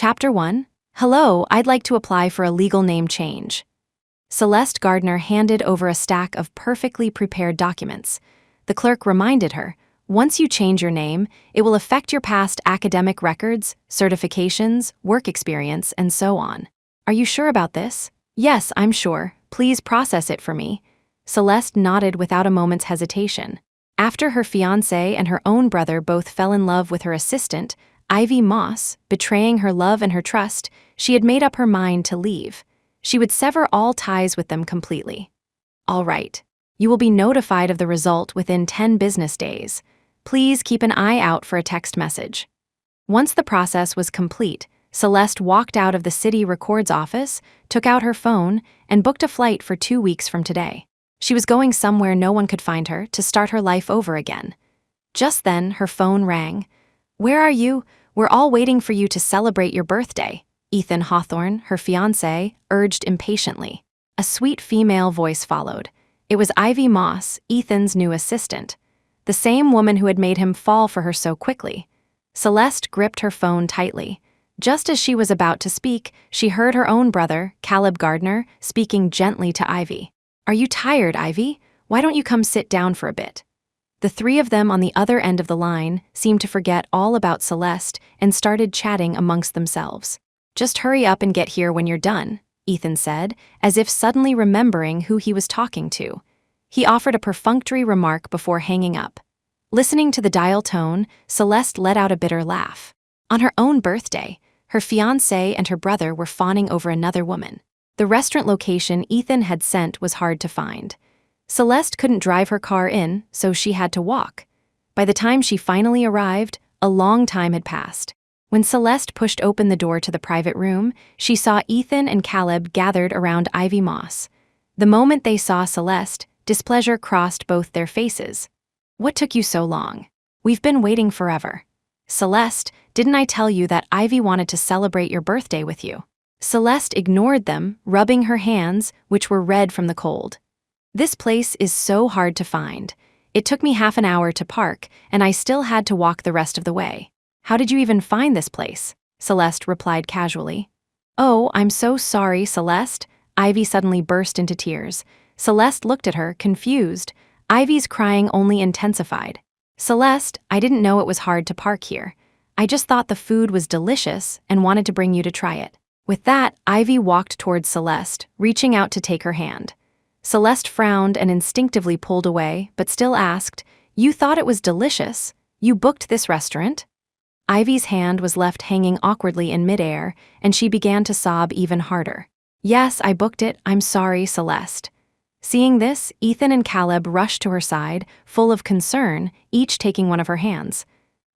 Chapter 1. Hello, I'd like to apply for a legal name change. Celeste Gardner handed over a stack of perfectly prepared documents. The clerk reminded her, once you change your name, it will affect your past academic records, certifications, work experience, and so on. Are you sure about this? Yes, I'm sure. Please process it for me. Celeste nodded without a moment's hesitation. After her fiancé and her own brother both fell in love with her assistant, Ivy Moss, betraying her love and her trust, she had made up her mind to leave. She would sever all ties with them completely. All right. You will be notified of the result within 10 business days. Please keep an eye out for a text message. Once the process was complete, Celeste walked out of the city records office, took out her phone, and booked a flight for 2 weeks from today. She was going somewhere no one could find her to start her life over again. Just then, her phone rang. "Where are you? We're all waiting for you to celebrate your birthday," Ethan Hawthorne, her fiancé, urged impatiently. A sweet female voice followed. It was Ivy Moss, Ethan's new assistant, the same woman who had made him fall for her so quickly. Celeste gripped her phone tightly. Just as she was about to speak, she heard her own brother, Caleb Gardner, speaking gently to Ivy. "Are you tired, Ivy? Why don't you come sit down for a bit?" The three of them on the other end of the line seemed to forget all about Celeste and started chatting amongst themselves. "Just hurry up and get here when you're done," Ethan said, as if suddenly remembering who he was talking to. He offered a perfunctory remark before hanging up. Listening to the dial tone, Celeste let out a bitter laugh. On her own birthday, her fiancé and her brother were fawning over another woman. The restaurant location Ethan had sent was hard to find. Celeste couldn't drive her car in, so she had to walk. By the time she finally arrived, a long time had passed. When Celeste pushed open the door to the private room, she saw Ethan and Caleb gathered around Ivy Moss. The moment they saw Celeste, displeasure crossed both their faces. "What took you so long? We've been waiting forever." "Celeste, didn't I tell you that Ivy wanted to celebrate your birthday with you?" Celeste ignored them, rubbing her hands, which were red from the cold. "This place is so hard to find. It took me half an hour to park, and I still had to walk the rest of the way." "How did you even find this place?" Celeste replied casually. "Oh, I'm so sorry, Celeste." Ivy suddenly burst into tears. Celeste looked at her, confused. Ivy's crying only intensified. "Celeste, I didn't know it was hard to park here. I just thought the food was delicious and wanted to bring you to try it." With that, Ivy walked towards Celeste, reaching out to take her hand. Celeste frowned and instinctively pulled away, but still asked, "You thought it was delicious? You booked this restaurant?" Ivy's hand was left hanging awkwardly in midair, and she began to sob even harder. "Yes, I booked it. I'm sorry, Celeste." Seeing this, Ethan and Caleb rushed to her side, full of concern, each taking one of her hands.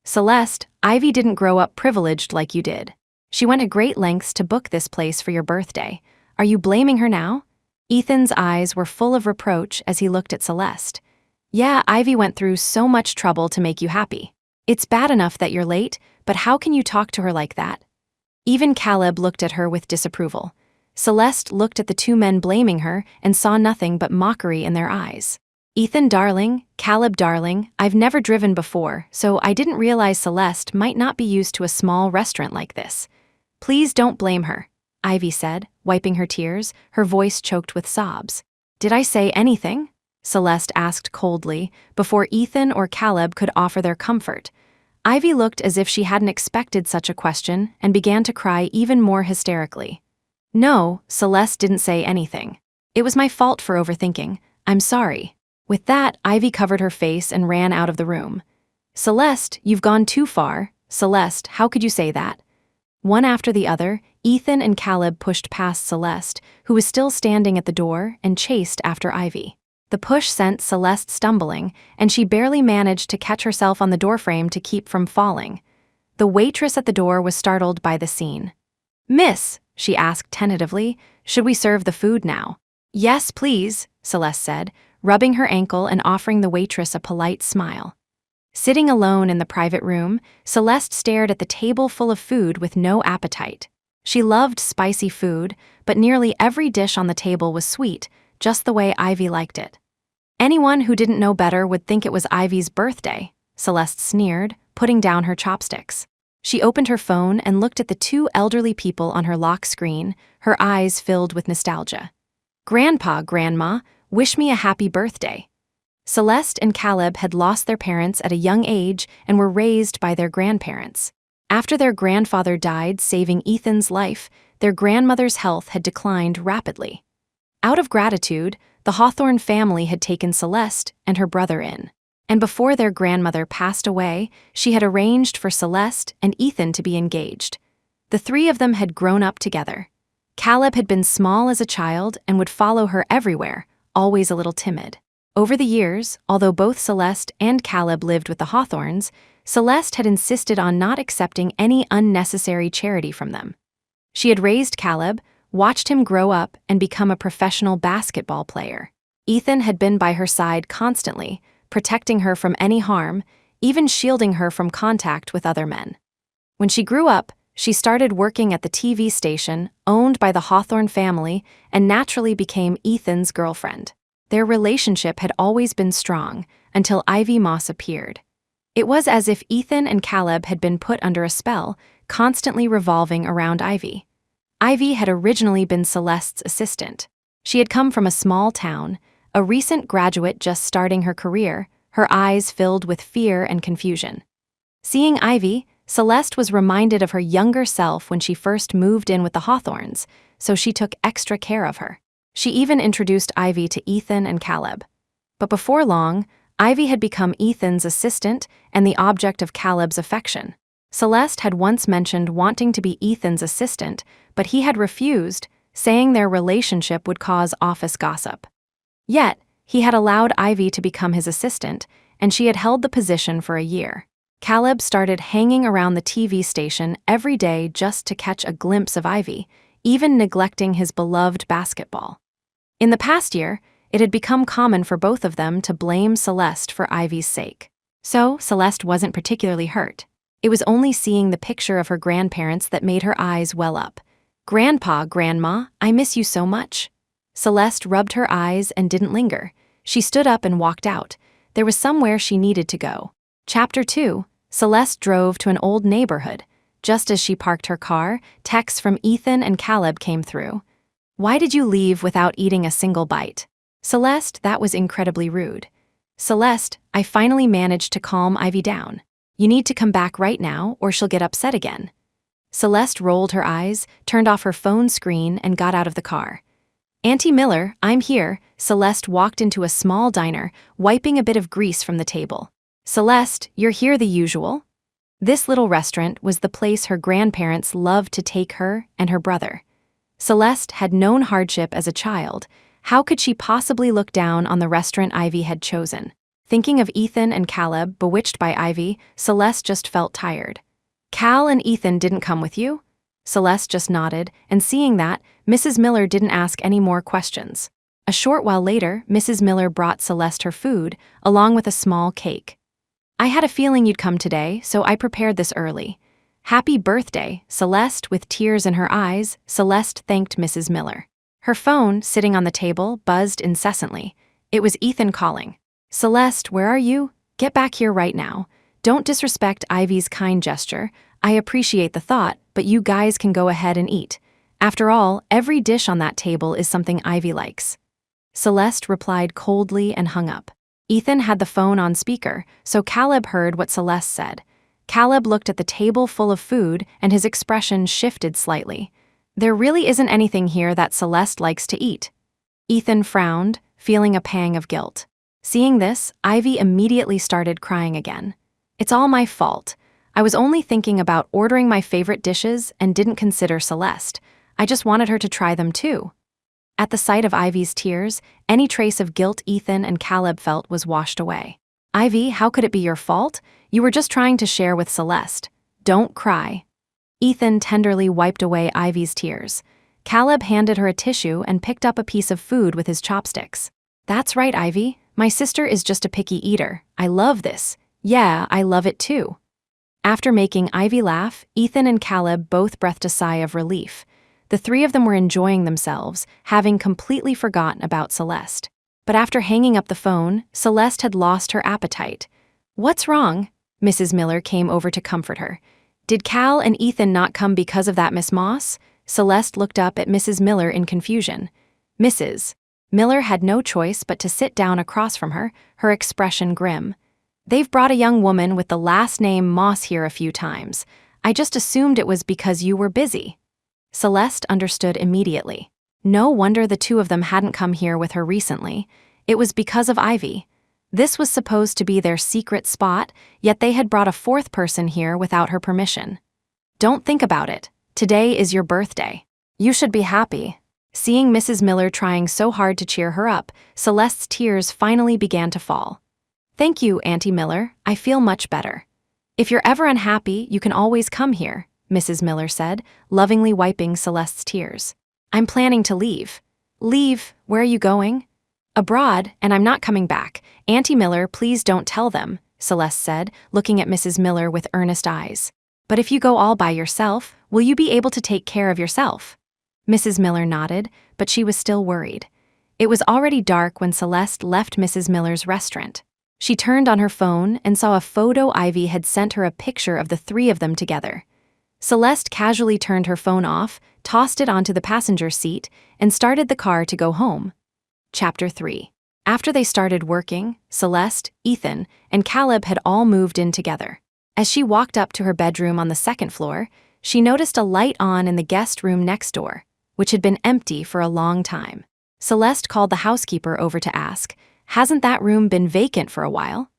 "Celeste, Ivy didn't grow up privileged like you did. She went to great lengths to book this place for your birthday. Are you blaming her now?" Ethan's eyes were full of reproach as he looked at Celeste. "Yeah, Ivy went through so much trouble to make you happy. It's bad enough that you're late, but how can you talk to her like that?" Even Caleb looked at her with disapproval. Celeste looked at the two men blaming her and saw nothing but mockery in their eyes. "Ethan darling, Caleb darling, I've never driven before, so I didn't realize Celeste might not be used to a small restaurant like this. Please don't blame her," Ivy said, wiping her tears, her voice choked with sobs. "Did I say anything?" Celeste asked coldly, before Ethan or Caleb could offer their comfort. Ivy looked as if she hadn't expected such a question and began to cry even more hysterically. "No, Celeste didn't say anything. It was my fault for overthinking. I'm sorry." With that, Ivy covered her face and ran out of the room. "Celeste, you've gone too far. Celeste, how could you say that?" One after the other, Ethan and Caleb pushed past Celeste, who was still standing at the door, and chased after Ivy. The push sent Celeste stumbling, and she barely managed to catch herself on the doorframe to keep from falling. The waitress at the door was startled by the scene. "Miss," she asked tentatively, "should we serve the food now?" "Yes, please," Celeste said, rubbing her ankle and offering the waitress a polite smile. Sitting alone in the private room, Celeste stared at the table full of food with no appetite. She loved spicy food, but nearly every dish on the table was sweet, just the way Ivy liked it. Anyone who didn't know better would think it was Ivy's birthday, Celeste sneered, putting down her chopsticks. She opened her phone and looked at the two elderly people on her lock screen, her eyes filled with nostalgia. "Grandpa, Grandma, wish me a happy birthday." Celeste and Caleb had lost their parents at a young age and were raised by their grandparents. After their grandfather died saving Ethan's life, their grandmother's health had declined rapidly. Out of gratitude, the Hawthorne family had taken Celeste and her brother in. And before their grandmother passed away, she had arranged for Celeste and Ethan to be engaged. The three of them had grown up together. Caleb had been small as a child and would follow her everywhere, always a little timid. Over the years, although both Celeste and Caleb lived with the Hawthornes, Celeste had insisted on not accepting any unnecessary charity from them. She had raised Caleb, watched him grow up and become a professional basketball player. Ethan had been by her side constantly, protecting her from any harm, even shielding her from contact with other men. When she grew up, she started working at the TV station owned by the Hawthorne family and naturally became Ethan's girlfriend. Their relationship had always been strong until Ivy Moss appeared. It was as if Ethan and Caleb had been put under a spell, constantly revolving around Ivy. Ivy had originally been Celeste's assistant. She had come from a small town, a recent graduate just starting her career, her eyes filled with fear and confusion. Seeing Ivy, Celeste was reminded of her younger self when she first moved in with the Hawthornes, so she took extra care of her. She even introduced Ivy to Ethan and Caleb. But before long, Ivy had become Ethan's assistant and the object of Caleb's affection. Celeste had once mentioned wanting to be Ethan's assistant, but he had refused, saying their relationship would cause office gossip. Yet, he had allowed Ivy to become his assistant, and she had held the position for a year. Caleb started hanging around the TV station every day just to catch a glimpse of Ivy, even neglecting his beloved basketball. In the past year, it had become common for both of them to blame Celeste for Ivy's sake. So, Celeste wasn't particularly hurt. It was only seeing the picture of her grandparents that made her eyes well up. "Grandpa, Grandma, I miss you so much." Celeste rubbed her eyes and didn't linger. She stood up and walked out. There was somewhere she needed to go. Chapter 2, Celeste drove to an old neighborhood. Just as she parked her car, texts from Ethan and Caleb came through. "Why did you leave without eating a single bite?" "Celeste, that was incredibly rude." "Celeste, I finally managed to calm Ivy down. You need to come back right now or she'll get upset again." Celeste rolled her eyes, turned off her phone screen, and got out of the car. "Auntie Miller, I'm here." Celeste walked into a small diner, wiping a bit of grease from the table. "Celeste, you're here the usual?" This little restaurant was the place her grandparents loved to take her and her brother. Celeste had known hardship as a child. How could she possibly look down on the restaurant Ivy had chosen? Thinking of Ethan and Caleb, bewitched by Ivy, Celeste just felt tired. "Cal and Ethan didn't come with you?" Celeste just nodded, and seeing that, Mrs. Miller didn't ask any more questions. A short while later, Mrs. Miller brought Celeste her food, along with a small cake. "I had a feeling you'd come today, so I prepared this early." "Happy birthday, Celeste." With tears in her eyes, Celeste thanked Mrs. Miller. Her phone, sitting on the table, buzzed incessantly. It was Ethan calling. "Celeste, where are you? Get back here right now. Don't disrespect Ivy's kind gesture. I appreciate the thought, but you guys can go ahead and eat. After all, every dish on that table is something Ivy likes." Celeste replied coldly and hung up. Ethan had the phone on speaker, so Caleb heard what Celeste said. Caleb looked at the table full of food, and his expression shifted slightly. "There really isn't anything here that Celeste likes to eat." Ethan frowned, feeling a pang of guilt. Seeing this, Ivy immediately started crying again. "It's all my fault. I was only thinking about ordering my favorite dishes and didn't consider Celeste. I just wanted her to try them too." At the sight of Ivy's tears, any trace of guilt Ethan and Caleb felt was washed away. "Ivy, how could it be your fault? You were just trying to share with Celeste. Don't cry." Ethan tenderly wiped away Ivy's tears. Caleb handed her a tissue and picked up a piece of food with his chopsticks. "That's right, Ivy. My sister is just a picky eater. I love this. Yeah, I love it too." After making Ivy laugh, Ethan and Caleb both breathed a sigh of relief. The three of them were enjoying themselves, having completely forgotten about Celeste. But after hanging up the phone, Celeste had lost her appetite. "What's wrong?" Mrs. Miller came over to comfort her. Did Cal and Ethan not come because of that, Miss Moss? Celeste looked up at Mrs. Miller in confusion. Mrs. Miller had no choice but to sit down across from her, her expression grim. They've brought a young woman with the last name Moss here a few times. I just assumed it was because you were busy. Celeste understood immediately. No wonder the two of them hadn't come here with her recently. It was because of Ivy. This was supposed to be their secret spot, yet they had brought a fourth person here without her permission. Don't think about it. Today is your birthday. You should be happy. Seeing Mrs. Miller trying so hard to cheer her up, Celeste's tears finally began to fall. Thank you, Auntie Miller. I feel much better. If you're ever unhappy, you can always come here, Mrs. Miller said, lovingly wiping Celeste's tears. I'm planning to leave. Leave? Where are you going? Abroad, and I'm not coming back. Auntie Miller, please don't tell them, Celeste said, looking at Mrs. Miller with earnest eyes. But if you go all by yourself, will you be able to take care of yourself? Mrs. Miller nodded, but she was still worried. It was already dark when Celeste left Mrs. Miller's restaurant. She turned on her phone and saw a photo Ivy had sent her a picture of the three of them together. Celeste casually turned her phone off, tossed it onto the passenger seat, and started the car to go home. Chapter 3. After they started working, Celeste, Ethan, and Caleb had all moved in together. As she walked up to her bedroom on the second floor, she noticed a light on in the guest room next door, which had been empty for a long time. Celeste called the housekeeper over to ask, "Hasn't that room been vacant for a while?"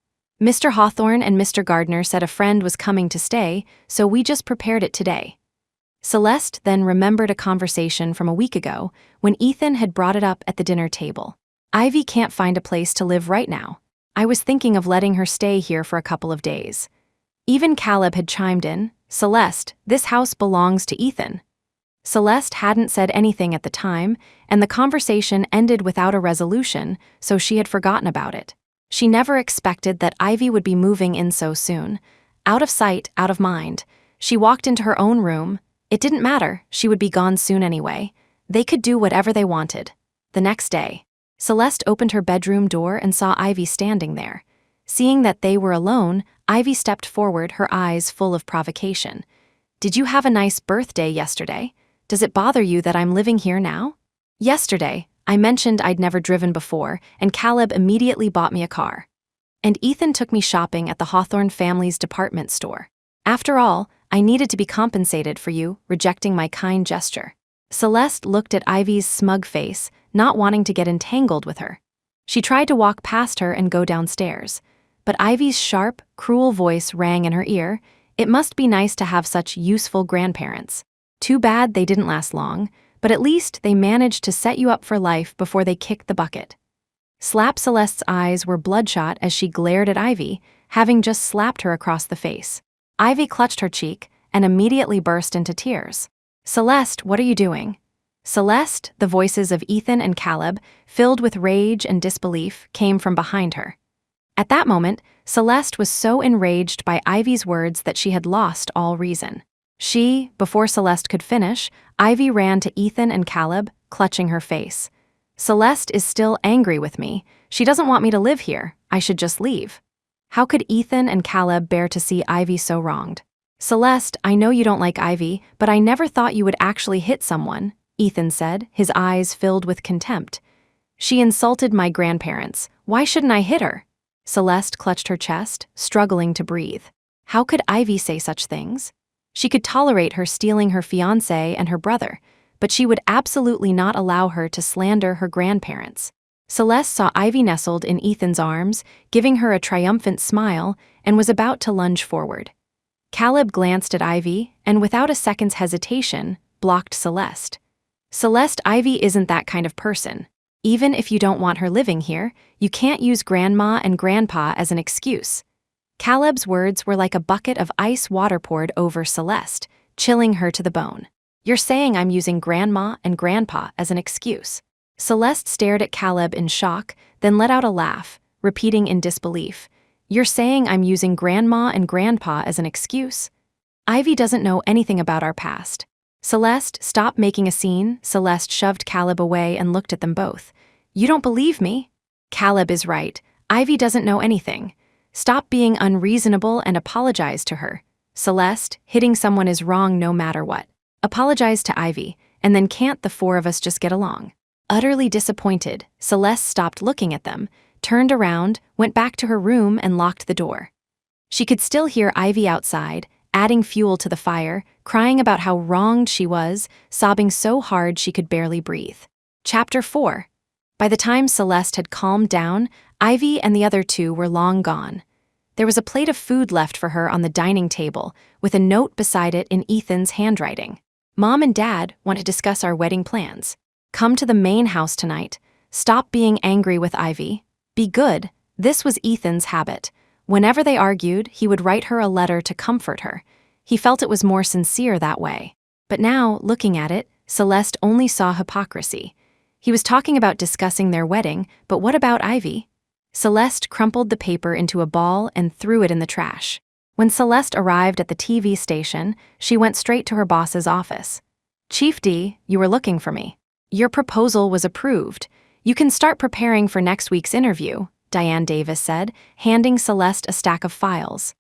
"Mr. Hawthorne and Mr. Gardner said a friend was coming to stay, so we just prepared it today." Celeste then remembered a conversation from a week ago when Ethan had brought it up at the dinner table. "Ivy can't find a place to live right now. I was thinking of letting her stay here for a couple of days." Even Caleb had chimed in, "Celeste, this house belongs to Ethan." Celeste hadn't said anything at the time, and the conversation ended without a resolution, so she had forgotten about it. She never expected that Ivy would be moving in so soon. Out of sight, out of mind. She walked into her own room. It didn't matter, she would be gone soon anyway. They could do whatever they wanted. The next day, Celeste opened her bedroom door and saw Ivy standing there. Seeing that they were alone, Ivy stepped forward, her eyes full of provocation. "Did you have a nice birthday yesterday? Does it bother you that I'm living here now?" "Yesterday, I mentioned I'd never driven before, and Caleb immediately bought me a car. And Ethan took me shopping at the Hawthorne family's department store. After all, I needed to be compensated for you rejecting my kind gesture." Celeste looked at Ivy's smug face, not wanting to get entangled with her. She tried to walk past her and go downstairs, but Ivy's sharp, cruel voice rang in her ear. It must be nice to have such useful grandparents. Too bad they didn't last long, but at least they managed to set you up for life before they kicked the bucket. Slap Celeste's eyes were bloodshot as she glared at Ivy, having just slapped her across the face. Ivy clutched her cheek and immediately burst into tears. "Celeste, what are you doing?" "Celeste," the voices of Ethan and Caleb, filled with rage and disbelief, came from behind her. At that moment, Celeste was so enraged by Ivy's words that she had lost all reason. Before Celeste could finish, Ivy ran to Ethan and Caleb, clutching her face. "Celeste is still angry with me. She doesn't want me to live here. I should just leave." How could Ethan and Caleb bear to see Ivy so wronged? "Celeste, I know you don't like Ivy, but I never thought you would actually hit someone," Ethan said, his eyes filled with contempt. "She insulted my grandparents. Why shouldn't I hit her?" Celeste clutched her chest, struggling to breathe. How could Ivy say such things? She could tolerate her stealing her fiancé and her brother, but she would absolutely not allow her to slander her grandparents. Celeste saw Ivy nestled in Ethan's arms, giving her a triumphant smile, and was about to lunge forward. Caleb glanced at Ivy and, without a second's hesitation, blocked Celeste. "Celeste, Ivy isn't that kind of person. Even if you don't want her living here, you can't use Grandma and Grandpa as an excuse." Caleb's words were like a bucket of ice water poured over Celeste, chilling her to the bone. "You're saying I'm using Grandma and Grandpa as an excuse?" Celeste stared at Caleb in shock, then let out a laugh, repeating in disbelief, "You're saying I'm using Grandma and Grandpa as an excuse? Ivy doesn't know anything about our past." "Celeste, stop making a scene." Celeste shoved Caleb away and looked at them both. "You don't believe me?" "Caleb is right. Ivy doesn't know anything. Stop being unreasonable and apologize to her," Celeste, hitting someone is wrong no matter what. Apologize to Ivy, and then can't the four of us just get along? Utterly disappointed, Celeste stopped looking at them, turned around, went back to her room and locked the door. She could still hear Ivy outside, adding fuel to the fire, crying about how wronged she was, sobbing so hard she could barely breathe. Chapter 4. By the time Celeste had calmed down, Ivy and the other two were long gone. There was a plate of food left for her on the dining table, with a note beside it in Ethan's handwriting. Mom and Dad want to discuss our wedding plans. Come to the main house tonight. Stop being angry with Ivy. Be good. This was Ethan's habit. Whenever they argued, he would write her a letter to comfort her. He felt it was more sincere that way. But now, looking at it, Celeste only saw hypocrisy. He was talking about discussing their wedding, but what about Ivy? Celeste crumpled the paper into a ball and threw it in the trash. When Celeste arrived at the TV station, she went straight to her boss's office. Chief D, you were looking for me. Your proposal was approved. You can start preparing for next week's interview, Diane Davis said, handing Celeste a stack of files.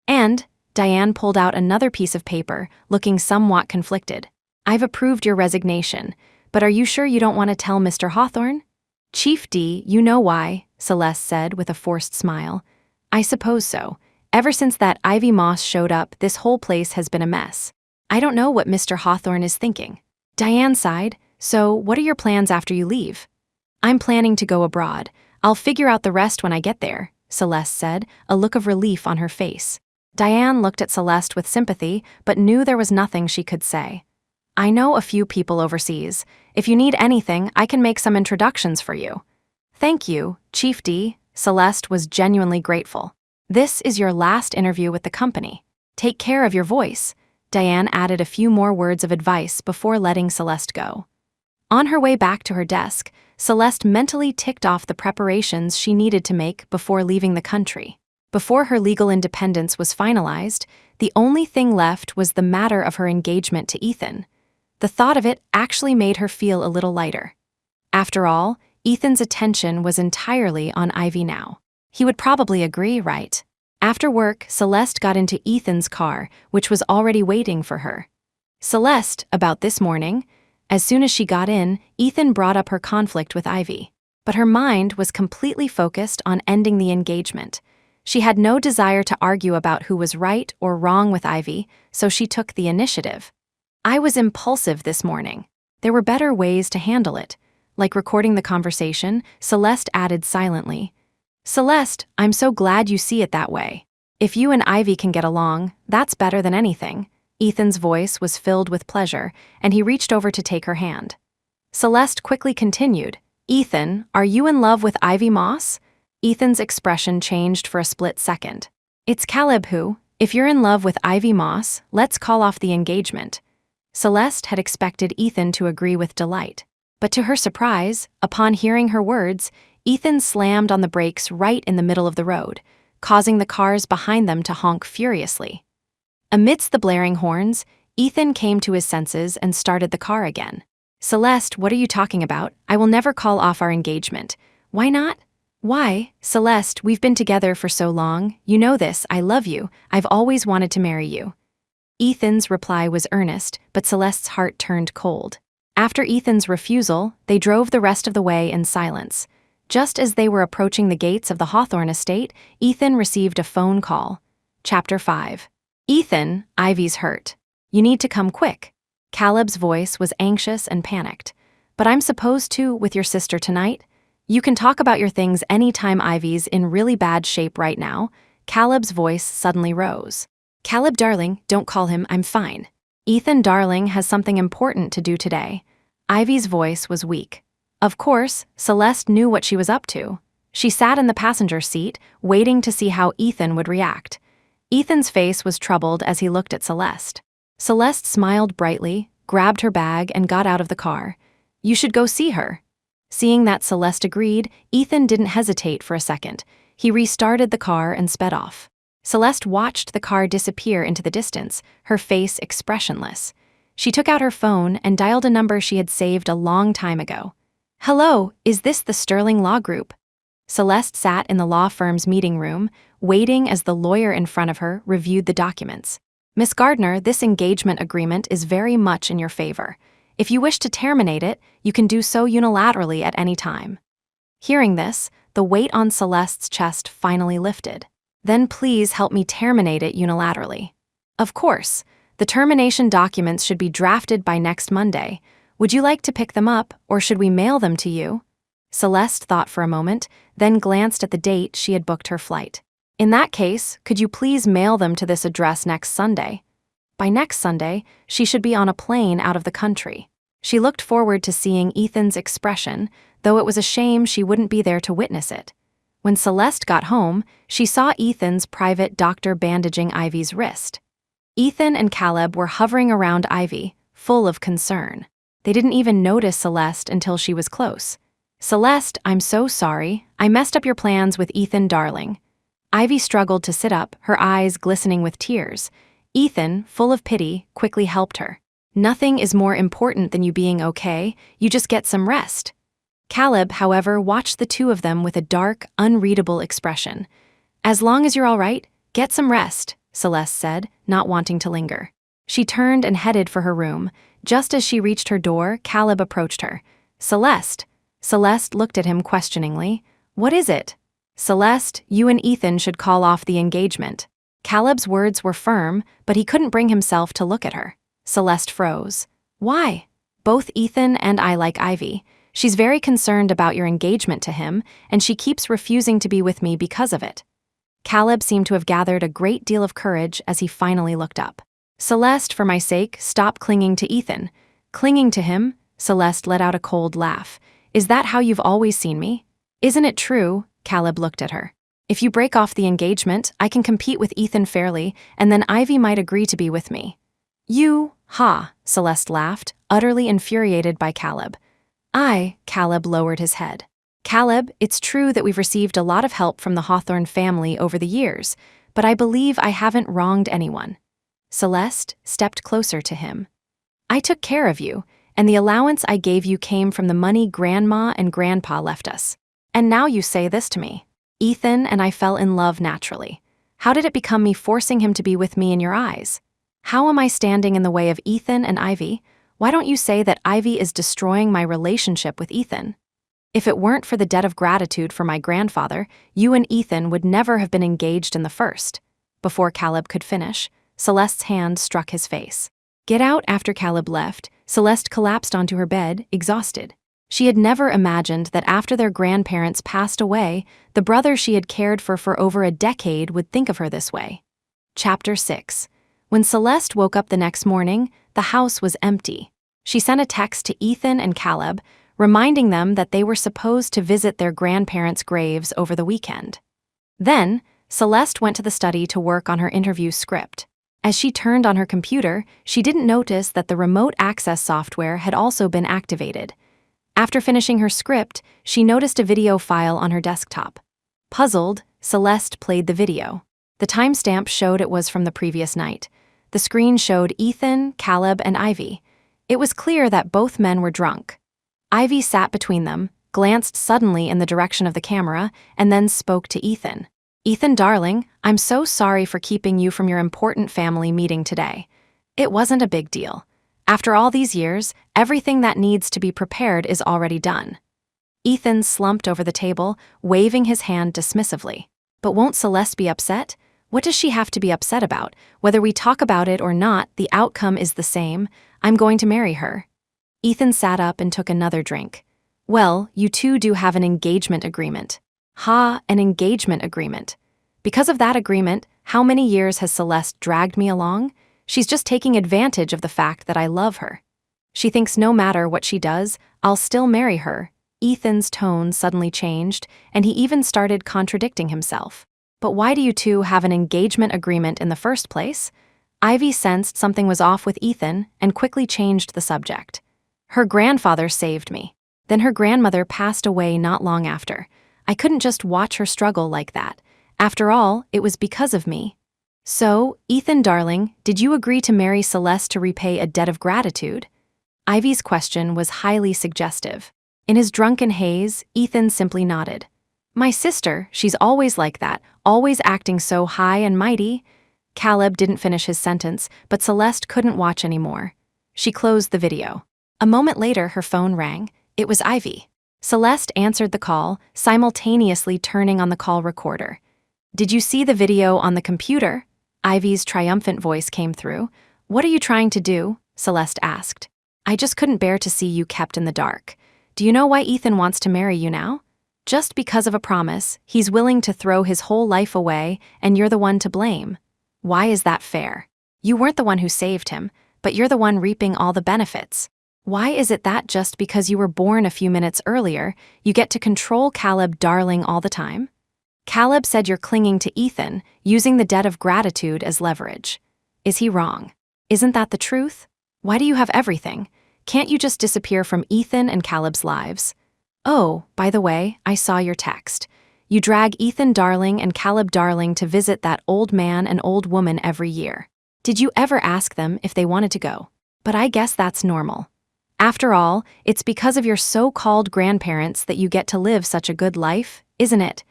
And, Diane pulled out another piece of paper, looking somewhat conflicted. I've approved your resignation, but are you sure you don't want to tell Mr. Hawthorne? Chief D, you know why, Celeste said with a forced smile. I suppose so. Ever since that Ivy Moss showed up, this whole place has been a mess. I don't know what Mr. Hawthorne is thinking. Diane sighed. So, what are your plans after you leave? I'm planning to go abroad. I'll figure out the rest when I get there, Celeste said, a look of relief on her face. Diane looked at Celeste with sympathy, but knew there was nothing she could say. I know a few people overseas. If you need anything, I can make some introductions for you. Thank you, Chief D. Celeste was genuinely grateful. This is your last interview with the company. Take care of your voice. Diane added a few more words of advice before letting Celeste go. On her way back to her desk, Celeste mentally ticked off the preparations she needed to make before leaving the country. Before her legal independence was finalized, the only thing left was the matter of her engagement to Ethan. The thought of it actually made her feel a little lighter. After all, Ethan's attention was entirely on Ivy now. He would probably agree, right? After work, Celeste got into Ethan's car, which was already waiting for her. Celeste, about this morning. As soon as she got in, Ethan brought up her conflict with Ivy. But her mind was completely focused on ending the engagement. She had no desire to argue about who was right or wrong with Ivy, so she took the initiative. I was impulsive this morning. There were better ways to handle it. Like recording the conversation, Celeste added silently, Celeste, I'm so glad you see it that way. If you and Ivy can get along, that's better than anything. Ethan's voice was filled with pleasure, and he reached over to take her hand. Celeste quickly continued, Ethan, are you in love with Ivy Moss? Ethan's expression changed for a split second. It's Caleb who, if you're in love with Ivy Moss, let's call off the engagement. Celeste had expected Ethan to agree with delight. But to her surprise, upon hearing her words, Ethan slammed on the brakes right in the middle of the road, causing the cars behind them to honk furiously. Amidst the blaring horns, Ethan came to his senses and started the car again. Celeste, what are you talking about? I will never call off our engagement. Why not? Why? Celeste, we've been together for so long. You know this, I love you. I've always wanted to marry you. Ethan's reply was earnest, but Celeste's heart turned cold. After Ethan's refusal, they drove the rest of the way in silence. Just as they were approaching the gates of the Hawthorne estate, Ethan received a phone call. Chapter 5. Ethan, Ivy's hurt. You need to come quick. Caleb's voice was anxious and panicked. But I'm supposed to with your sister tonight? You can talk about your things anytime. Ivy's in really bad shape right now. Caleb's voice suddenly rose. Caleb darling, don't call him, I'm fine. Ethan darling has something important to do today. Ivy's voice was weak. Of course, Celeste knew what she was up to. She sat in the passenger seat, waiting to see how Ethan would react. Ethan's face was troubled as he looked at Celeste. Celeste smiled brightly, grabbed her bag, and got out of the car. You should go see her. Seeing that Celeste agreed, Ethan didn't hesitate for a second. He restarted the car and sped off. Celeste watched the car disappear into the distance, her face expressionless. She took out her phone and dialed a number she had saved a long time ago. Hello, is this the Sterling Law Group? Celeste sat in the law firm's meeting room, waiting as the lawyer in front of her reviewed the documents. Miss Gardner, this engagement agreement is very much in your favor. If you wish to terminate it, you can do so unilaterally at any time. Hearing this, the weight on Celeste's chest finally lifted. Then please help me terminate it unilaterally. Of course, the termination documents should be drafted by next Monday. Would you like to pick them up, or should we mail them to you? Celeste thought for a moment, then glanced at the date she had booked her flight. In that case, could you please mail them to this address next Sunday? By next Sunday, she should be on a plane out of the country. She looked forward to seeing Ethan's expression, though it was a shame she wouldn't be there to witness it. When Celeste got home, she saw Ethan's private doctor bandaging Ivy's wrist. Ethan and Caleb were hovering around Ivy, full of concern. They didn't even notice Celeste until she was close. "Celeste, I'm so sorry. I messed up your plans with Ethan, darling." Ivy struggled to sit up, her eyes glistening with tears. Ethan, full of pity, quickly helped her. "Nothing is more important than you being okay. You just get some rest." Caleb, however, watched the two of them with a dark, unreadable expression. "As long as you're all right, get some rest," Celeste said, not wanting to linger. She turned and headed for her room. Just as she reached her door, Caleb approached her. "Celeste." Celeste looked at him questioningly. "What is it?" "Celeste, you and Ethan should call off the engagement." Caleb's words were firm, but he couldn't bring himself to look at her. Celeste froze. "Why?" "Both Ethan and I like Ivy. She's very concerned about your engagement to him, and she keeps refusing to be with me because of it." Caleb seemed to have gathered a great deal of courage as he finally looked up. "Celeste, for my sake, stop clinging to Ethan." "Clinging to him?" Celeste let out a cold laugh. "Is that how you've always seen me?" "Isn't it true?" Caleb looked at her. "If you break off the engagement, I can compete with Ethan fairly, and then Ivy might agree to be with me." "You, ha," Celeste laughed, utterly infuriated by Caleb. Caleb lowered his head. "Caleb, it's true that we've received a lot of help from the Hawthorne family over the years, but I believe I haven't wronged anyone." Celeste stepped closer to him. "I took care of you, and the allowance I gave you came from the money Grandma and Grandpa left us. And now you say this to me. Ethan and I fell in love naturally. How did it become me forcing him to be with me in your eyes? How am I standing in the way of Ethan and Ivy? Why don't you say that Ivy is destroying my relationship with Ethan? If it weren't for the debt of gratitude for my grandfather, you and Ethan would never have been engaged in the first." Before Caleb could finish, Celeste's hand struck his face. Get out. After Caleb left, Celeste collapsed onto her bed, exhausted. She had never imagined that after their grandparents passed away, the brother she had cared for over a decade would think of her this way. Chapter 6. When Celeste woke up the next morning, the house was empty. She sent a text to Ethan and Caleb, reminding them that they were supposed to visit their grandparents' graves over the weekend. Then, Celeste went to the study to work on her interview script. As she turned on her computer, she didn't notice that the remote access software had also been activated. After finishing her script, she noticed a video file on her desktop. Puzzled, Celeste played the video. The timestamp showed it was from the previous night. The screen showed Ethan, Caleb, and Ivy. It was clear that both men were drunk. Ivy sat between them, glanced suddenly in the direction of the camera, and then spoke to Ethan. "Ethan, darling, I'm so sorry for keeping you from your important family meeting today. It wasn't a big deal. After all these years, everything that needs to be prepared is already done." Ethan slumped over the table, waving his hand dismissively. "But won't Celeste be upset? What does she have to be upset about? Whether we talk about it or not, the outcome is the same. I'm going to marry her." Ethan sat up and took another drink. "Well, you two do have an engagement agreement." "Ha, an engagement agreement. Because of that agreement, how many years has Celeste dragged me along? She's just taking advantage of the fact that I love her. She thinks no matter what she does, I'll still marry her." Ethan's tone suddenly changed, and he even started contradicting himself. "But why do you two have an engagement agreement in the first place?" Ivy sensed something was off with Ethan and quickly changed the subject. "Her grandfather saved me. Then her grandmother passed away not long after. I couldn't just watch her struggle like that. After all, it was because of me." "So, Ethan, darling, did you agree to marry Celeste to repay a debt of gratitude?" Ivy's question was highly suggestive. In his drunken haze, Ethan simply nodded. "My sister, she's always like that, always acting so high and mighty." Caleb didn't finish his sentence, but Celeste couldn't watch anymore. She closed the video. A moment later, her phone rang. It was Ivy. Celeste answered the call, simultaneously turning on the call recorder. "Did you see the video on the computer?" Ivy's triumphant voice came through. "What are you trying to do?" Celeste asked. "I just couldn't bear to see you kept in the dark. Do you know why Ethan wants to marry you now? Just because of a promise, he's willing to throw his whole life away, and you're the one to blame. Why is that fair? You weren't the one who saved him, but you're the one reaping all the benefits. Why is it that just because you were born a few minutes earlier, you get to control Caleb darling all the time? Caleb said you're clinging to Ethan, using the debt of gratitude as leverage. Is he wrong? Isn't that the truth? Why do you have everything? Can't you just disappear from Ethan and Caleb's lives? Oh, by the way, I saw your text. You drag Ethan Darling and Caleb Darling to visit that old man and old woman every year. Did you ever ask them if they wanted to go? But I guess that's normal. After all, it's because of your so-called grandparents that you get to live such a good life, isn't it?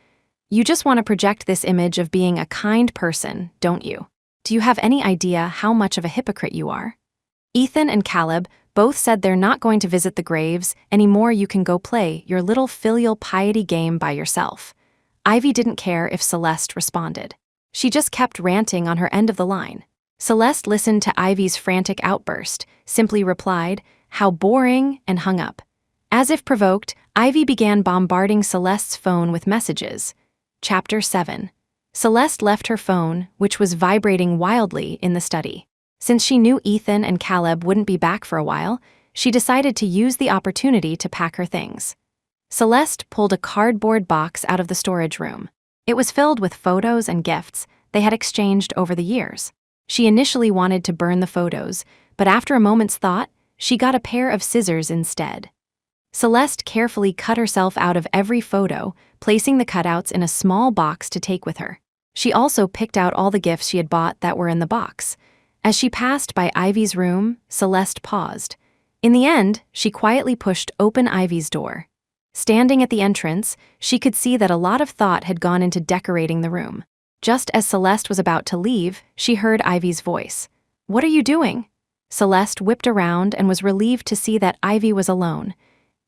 You just want to project this image of being a kind person, don't you? Do you have any idea how much of a hypocrite you are? Ethan and Caleb both said they're not going to visit the graves anymore. You can go play your little filial piety game by yourself. Ivy didn't care if Celeste responded. She just kept ranting on her end of the line. Celeste listened to Ivy's frantic outburst, simply replied, "How boring," and hung up. As if provoked, Ivy began bombarding Celeste's phone with messages. Chapter 7. Celeste left her phone, which was vibrating wildly, in the study. Since she knew Ethan and Caleb wouldn't be back for a while, she decided to use the opportunity to pack her things. Celeste pulled a cardboard box out of the storage room. It was filled with photos and gifts they had exchanged over the years. She initially wanted to burn the photos, but after a moment's thought, she got a pair of scissors instead. Celeste carefully cut herself out of every photo, placing the cutouts in a small box to take with her. She also picked out all the gifts she had bought that were in the box. As she passed by Ivy's room, Celeste paused. In the end, she quietly pushed open Ivy's door. Standing at the entrance, she could see that a lot of thought had gone into decorating the room. Just as Celeste was about to leave, she heard Ivy's voice. "What are you doing?" Celeste whipped around and was relieved to see that Ivy was alone.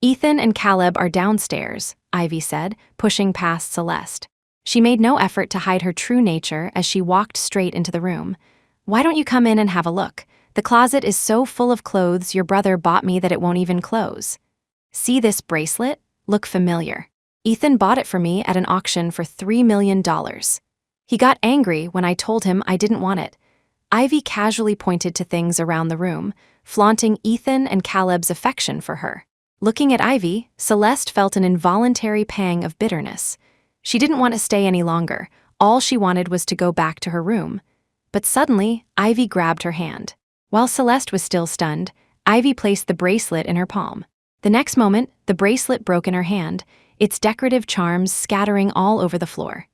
"Ethan and Caleb are downstairs," Ivy said, pushing past Celeste. She made no effort to hide her true nature as she walked straight into the room. "Why don't you come in and have a look? The closet is so full of clothes your brother bought me that it won't even close. See this bracelet? Look familiar. Ethan bought it for me at an auction for $3 million. He got angry when I told him I didn't want it." Ivy casually pointed to things around the room, flaunting Ethan and Caleb's affection for her. Looking at Ivy, Celeste felt an involuntary pang of bitterness. She didn't want to stay any longer. All she wanted was to go back to her room. But suddenly, Ivy grabbed her hand. While Celeste was still stunned, Ivy placed the bracelet in her palm. The next moment, the bracelet broke in her hand, its decorative charms scattering all over the floor.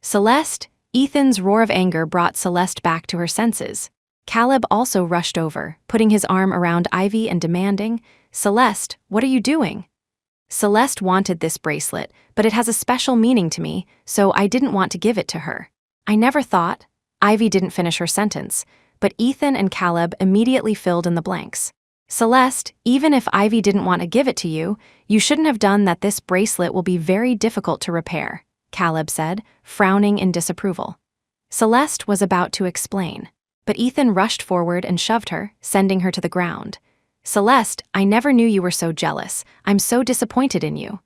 "Celeste!" Ethan's roar of anger brought Celeste back to her senses. Caleb also rushed over, putting his arm around Ivy and demanding, "Celeste, what are you doing?" "Celeste wanted this bracelet, but it has a special meaning to me, so I didn't want to give it to her. I never thought—" Ivy didn't finish her sentence, but Ethan and Caleb immediately filled in the blanks. "Celeste, even if Ivy didn't want to give it to you, you shouldn't have done that. This bracelet will be very difficult to repair," Caleb said, frowning in disapproval. Celeste was about to explain, but Ethan rushed forward and shoved her, sending her to the ground. "Celeste, I never knew you were so jealous. I'm so disappointed in you."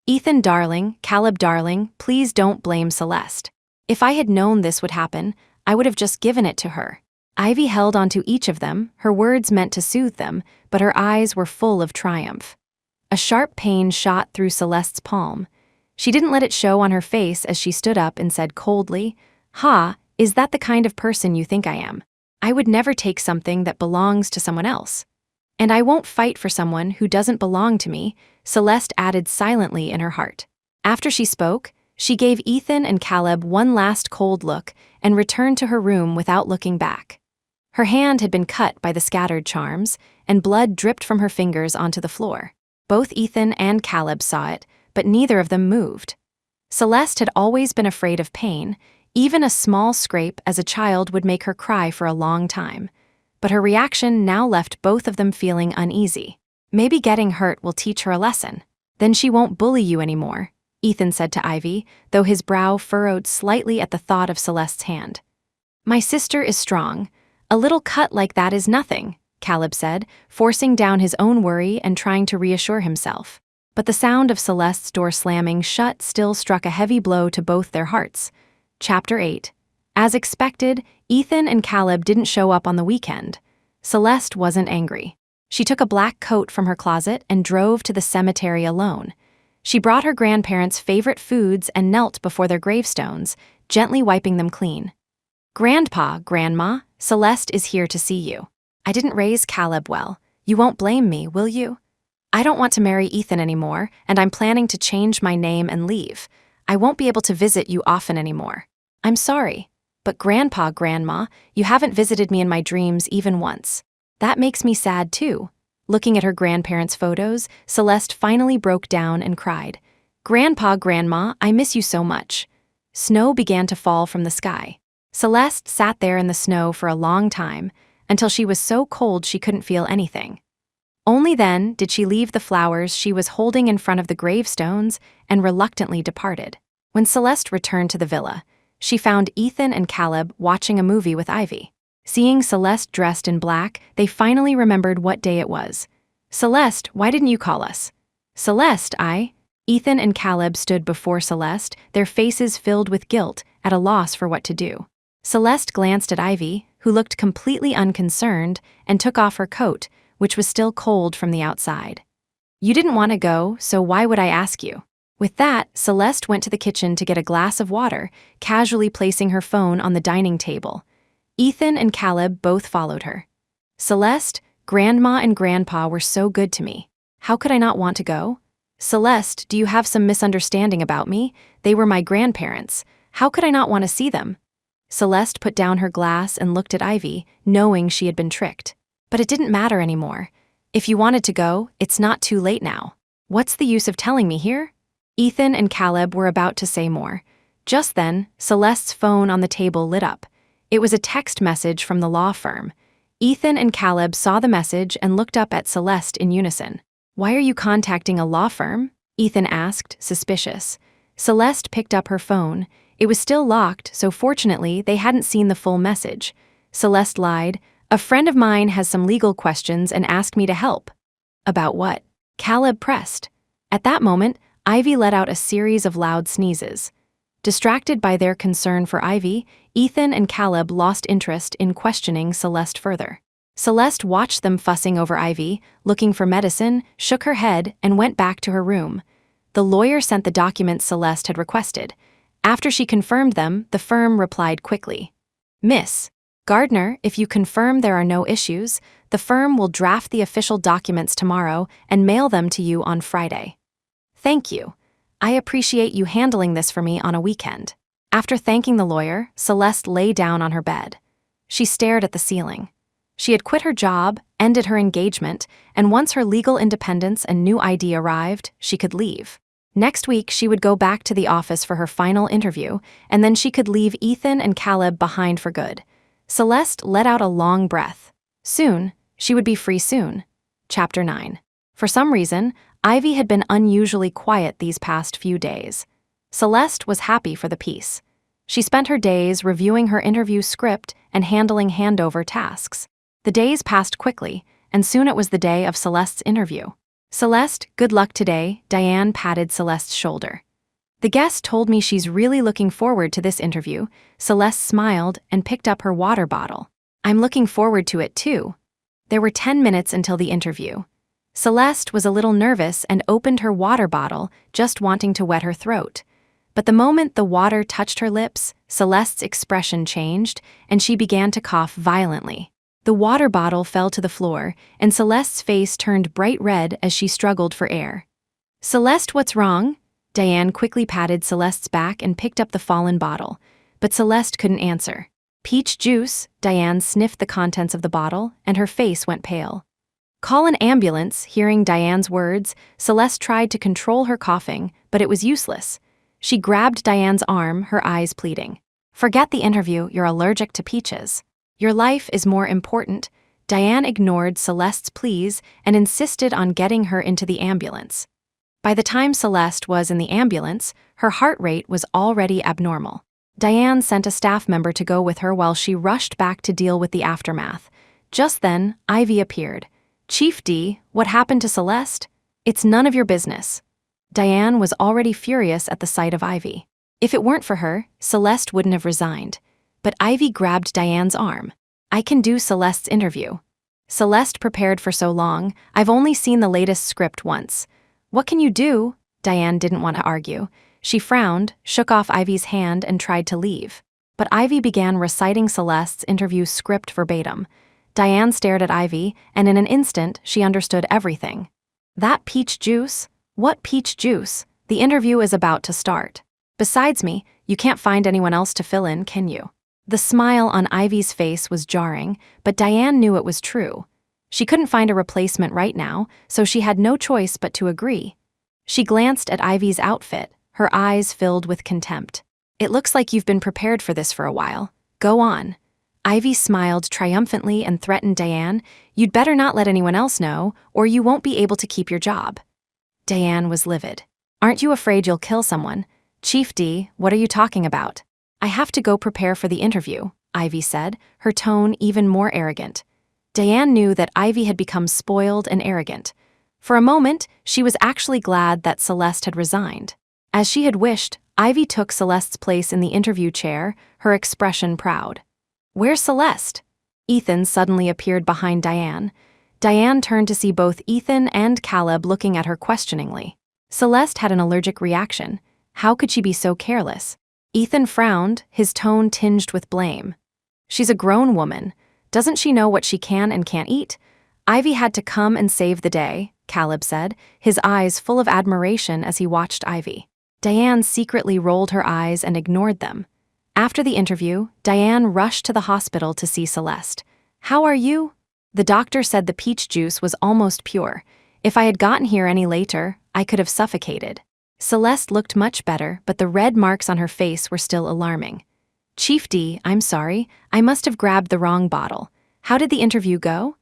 "Ethan darling, Caleb darling, please don't blame Celeste. If I had known this would happen, I would have just given it to her." Ivy held onto each of them, her words meant to soothe them, but her eyes were full of triumph. A sharp pain shot through Celeste's palm. She didn't let it show on her face as she stood up and said coldly, "Ha, is that the kind of person you think I am? I would never take something that belongs to someone else. And I won't fight for someone who doesn't belong to me," Celeste added silently in her heart. After she spoke, she gave Ethan and Caleb one last cold look and returned to her room without looking back. Her hand had been cut by the scattered charms, and blood dripped from her fingers onto the floor. Both Ethan and Caleb saw it, but neither of them moved. Celeste had always been afraid of pain, Even a small scrape as a child would make her cry for a long time. But her reaction now left both of them feeling uneasy. Maybe getting hurt will teach her a lesson. Then she won't bully you anymore, Ethan said to Ivy, though his brow furrowed slightly at the thought of Celeste's hand. My sister is strong. A little cut like that is nothing, Caleb said, forcing down his own worry and trying to reassure himself. But the sound of Celeste's door slamming shut still struck a heavy blow to both their hearts. Chapter 8. As expected, Ethan and Caleb didn't show up on the weekend. Celeste wasn't angry. She took a black coat from her closet and drove to the cemetery alone. She brought her grandparents' favorite foods and knelt before their gravestones, gently wiping them clean. Grandpa, Grandma, Celeste is here to see you. I didn't raise Caleb well. You won't blame me, will you? I don't want to marry Ethan anymore, and I'm planning to change my name and leave. I won't be able to visit you often anymore. I'm sorry. But Grandpa, Grandma, you haven't visited me in my dreams even once. That makes me sad too. Looking at her grandparents' photos, Celeste finally broke down and cried. Grandpa, Grandma, I miss you so much. Snow began to fall from the sky. Celeste sat there in the snow for a long time, until she was so cold she couldn't feel anything. Only then did she leave the flowers she was holding in front of the gravestones and reluctantly departed. When Celeste returned to the villa, she found Ethan and Caleb watching a movie with Ivy. Seeing Celeste dressed in black, they finally remembered what day it was. Celeste, why didn't you call us? Celeste, Ethan and Caleb stood before Celeste, their faces filled with guilt, at a loss for what to do. Celeste glanced at Ivy, who looked completely unconcerned, and took off her coat, which was still cold from the outside. You didn't want to go, so why would I ask you? With that, Celeste went to the kitchen to get a glass of water, casually placing her phone on the dining table. Ethan and Caleb both followed her. Celeste, Grandma and Grandpa were so good to me. How could I not want to go? Celeste, do you have some misunderstanding about me? They were my grandparents. How could I not want to see them? Celeste put down her glass and looked at Ivy, knowing she had been tricked. But it didn't matter anymore. If you wanted to go, it's not too late now. What's the use of telling me here? Ethan and Caleb were about to say more. Just then, Celeste's phone on the table lit up. It was a text message from the law firm. Ethan and Caleb saw the message and looked up at Celeste in unison. Why are you contacting a law firm? Ethan asked, suspicious. Celeste picked up her phone. It was still locked, so fortunately they hadn't seen the full message. Celeste lied. A friend of mine has some legal questions and asked me to help. About what? Caleb pressed. At that moment, Ivy let out a series of loud sneezes. Distracted by their concern for Ivy, Ethan and Caleb lost interest in questioning Celeste further. Celeste watched them fussing over Ivy, looking for medicine, shook her head, and went back to her room. The lawyer sent the documents Celeste had requested. After she confirmed them, the firm replied quickly. Miss Gardner, if you confirm there are no issues, the firm will draft the official documents tomorrow and mail them to you on Friday. Thank you. I appreciate you handling this for me on a weekend. After thanking the lawyer, Celeste lay down on her bed. She stared at the ceiling. She had quit her job, ended her engagement, and once her legal independence and new ID arrived, she could leave. Next week, she would go back to the office for her final interview, and then she could leave Ethan and Caleb behind for good. Celeste let out a long breath. Soon, she would be free soon. Chapter 9. For some reason, Ivy had been unusually quiet these past few days. Celeste was happy for the peace. She spent her days reviewing her interview script and handling handover tasks. The days passed quickly, and soon it was the day of Celeste's interview. Celeste, good luck today, Diane patted Celeste's shoulder. The guest told me she's really looking forward to this interview. Celeste smiled and picked up her water bottle. I'm looking forward to it too. There were 10 minutes until the interview. Celeste was a little nervous and opened her water bottle, just wanting to wet her throat. But the moment the water touched her lips, Celeste's expression changed, and she began to cough violently. The water bottle fell to the floor, and Celeste's face turned bright red as she struggled for air. Celeste, what's wrong? Diane quickly patted Celeste's back and picked up the fallen bottle, but Celeste couldn't answer. Peach juice, Diane sniffed the contents of the bottle, and her face went pale. Call an ambulance, hearing Diane's words, Celeste tried to control her coughing, but it was useless. She grabbed Diane's arm, her eyes pleading. Forget the interview, you're allergic to peaches. Your life is more important. Diane ignored Celeste's pleas and insisted on getting her into the ambulance. By the time Celeste was in the ambulance, her heart rate was already abnormal. Diane sent a staff member to go with her while she rushed back to deal with the aftermath. Just then, Ivy appeared. "Chief D, what happened to Celeste?" "It's none of your business." Diane was already furious at the sight of Ivy. If it weren't for her, Celeste wouldn't have resigned. But Ivy grabbed Diane's arm. "I can do Celeste's interview." "Celeste prepared for so long, I've only seen the latest script once." "What can you do?" Diane didn't want to argue. She frowned, shook off Ivy's hand, and tried to leave. But Ivy began reciting Celeste's interview script verbatim. Diane stared at Ivy, and in an instant, she understood everything. "That peach juice? What peach juice? The interview is about to start. Besides me, you can't find anyone else to fill in, can you?" The smile on Ivy's face was jarring, but Diane knew it was true. She couldn't find a replacement right now, so she had no choice but to agree. She glanced at Ivy's outfit, her eyes filled with contempt. "It looks like you've been prepared for this for a while. Go on." Ivy smiled triumphantly and threatened Diane, "You'd better not let anyone else know, or you won't be able to keep your job." Diane was livid. "Aren't you afraid you'll kill someone?" "Chief D, what are you talking about?" "I have to go prepare for the interview," Ivy said, her tone even more arrogant. Diane knew that Ivy had become spoiled and arrogant. For a moment, she was actually glad that Celeste had resigned. As she had wished, Ivy took Celeste's place in the interview chair, her expression proud. "Where's Celeste?" Ethan suddenly appeared behind Diane. Diane turned to see both Ethan and Caleb looking at her questioningly. Celeste had an allergic reaction. How could she be so careless? Ethan frowned, his tone tinged with blame. "She's a grown woman. Doesn't she know what she can and can't eat?" "Ivy had to come and save the day," Caleb said, his eyes full of admiration as he watched Ivy. Diane secretly rolled her eyes and ignored them. After the interview, Diane rushed to the hospital to see Celeste. "How are you?" "The doctor said the peach juice was almost pure. If I had gotten here any later, I could have suffocated." Celeste looked much better, but the red marks on her face were still alarming. "Chief D, I'm sorry. I must have grabbed the wrong bottle. How did the interview go?"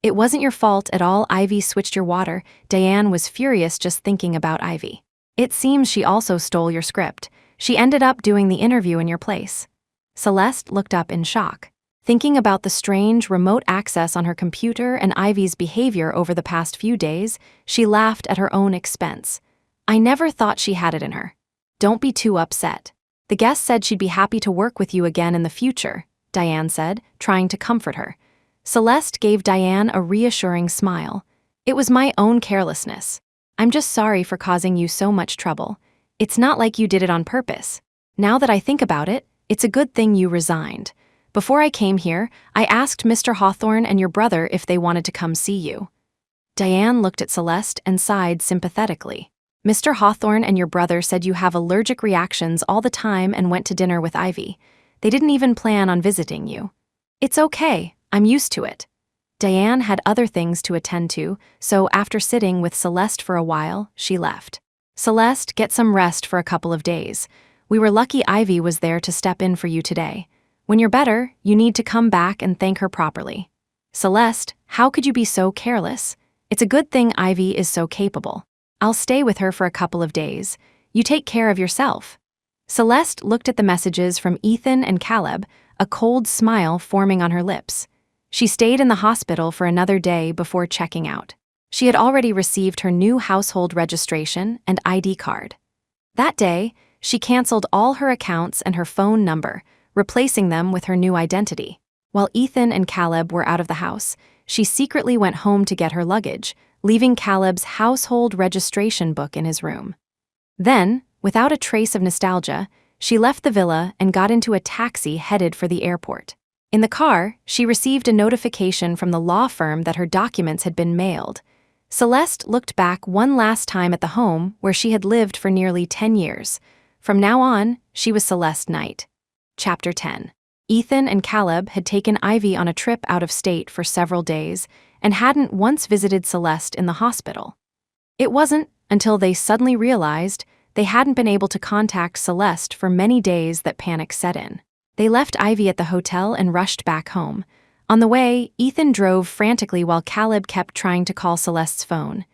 "It wasn't your fault at all. Ivy switched your water." Diane was furious just thinking about Ivy. "It seems she also stole your script. She ended up doing the interview in your place." Celeste looked up in shock. Thinking about the strange remote access on her computer and Ivy's behavior over the past few days, she laughed at her own expense. "I never thought she had it in her." "Don't be too upset. The guest said she'd be happy to work with you again in the future," Diane said, trying to comfort her. Celeste gave Diane a reassuring smile. "It was my own carelessness. I'm just sorry for causing you so much trouble. It's not like you did it on purpose. Now that I think about it, it's a good thing you resigned. Before I came here, I asked Mr. Hawthorne and your brother if they wanted to come see you." Diane looked at Celeste and sighed sympathetically. "Mr. Hawthorne and your brother said you have allergic reactions all the time and went to dinner with Ivy. They didn't even plan on visiting you." "It's okay, I'm used to it." Diane had other things to attend to, so after sitting with Celeste for a while, she left. "Celeste, get some rest for a couple of days. We were lucky Ivy was there to step in for you today. When you're better, you need to come back and thank her properly." "Celeste, how could you be so careless? It's a good thing Ivy is so capable. I'll stay with her for a couple of days. You take care of yourself." Celeste looked at the messages from Ethan and Caleb, a cold smile forming on her lips. She stayed in the hospital for another day before checking out. She had already received her new household registration and ID card. That day, she canceled all her accounts and her phone number, replacing them with her new identity. While Ethan and Caleb were out of the house, she secretly went home to get her luggage, leaving Caleb's household registration book in his room. Then, without a trace of nostalgia, she left the villa and got into a taxi headed for the airport. In the car, she received a notification from the law firm that her documents had been mailed. Celeste looked back one last time at the home where she had lived for nearly 10 years. From now on, she was Celeste Knight. Chapter 10. Ethan and Caleb had taken Ivy on a trip out of state for several days and hadn't once visited Celeste in the hospital. It wasn't until they suddenly realized they hadn't been able to contact Celeste for many days that panic set in. They left Ivy at the hotel and rushed back home. On the way, Ethan drove frantically while Caleb kept trying to call Celeste's phone.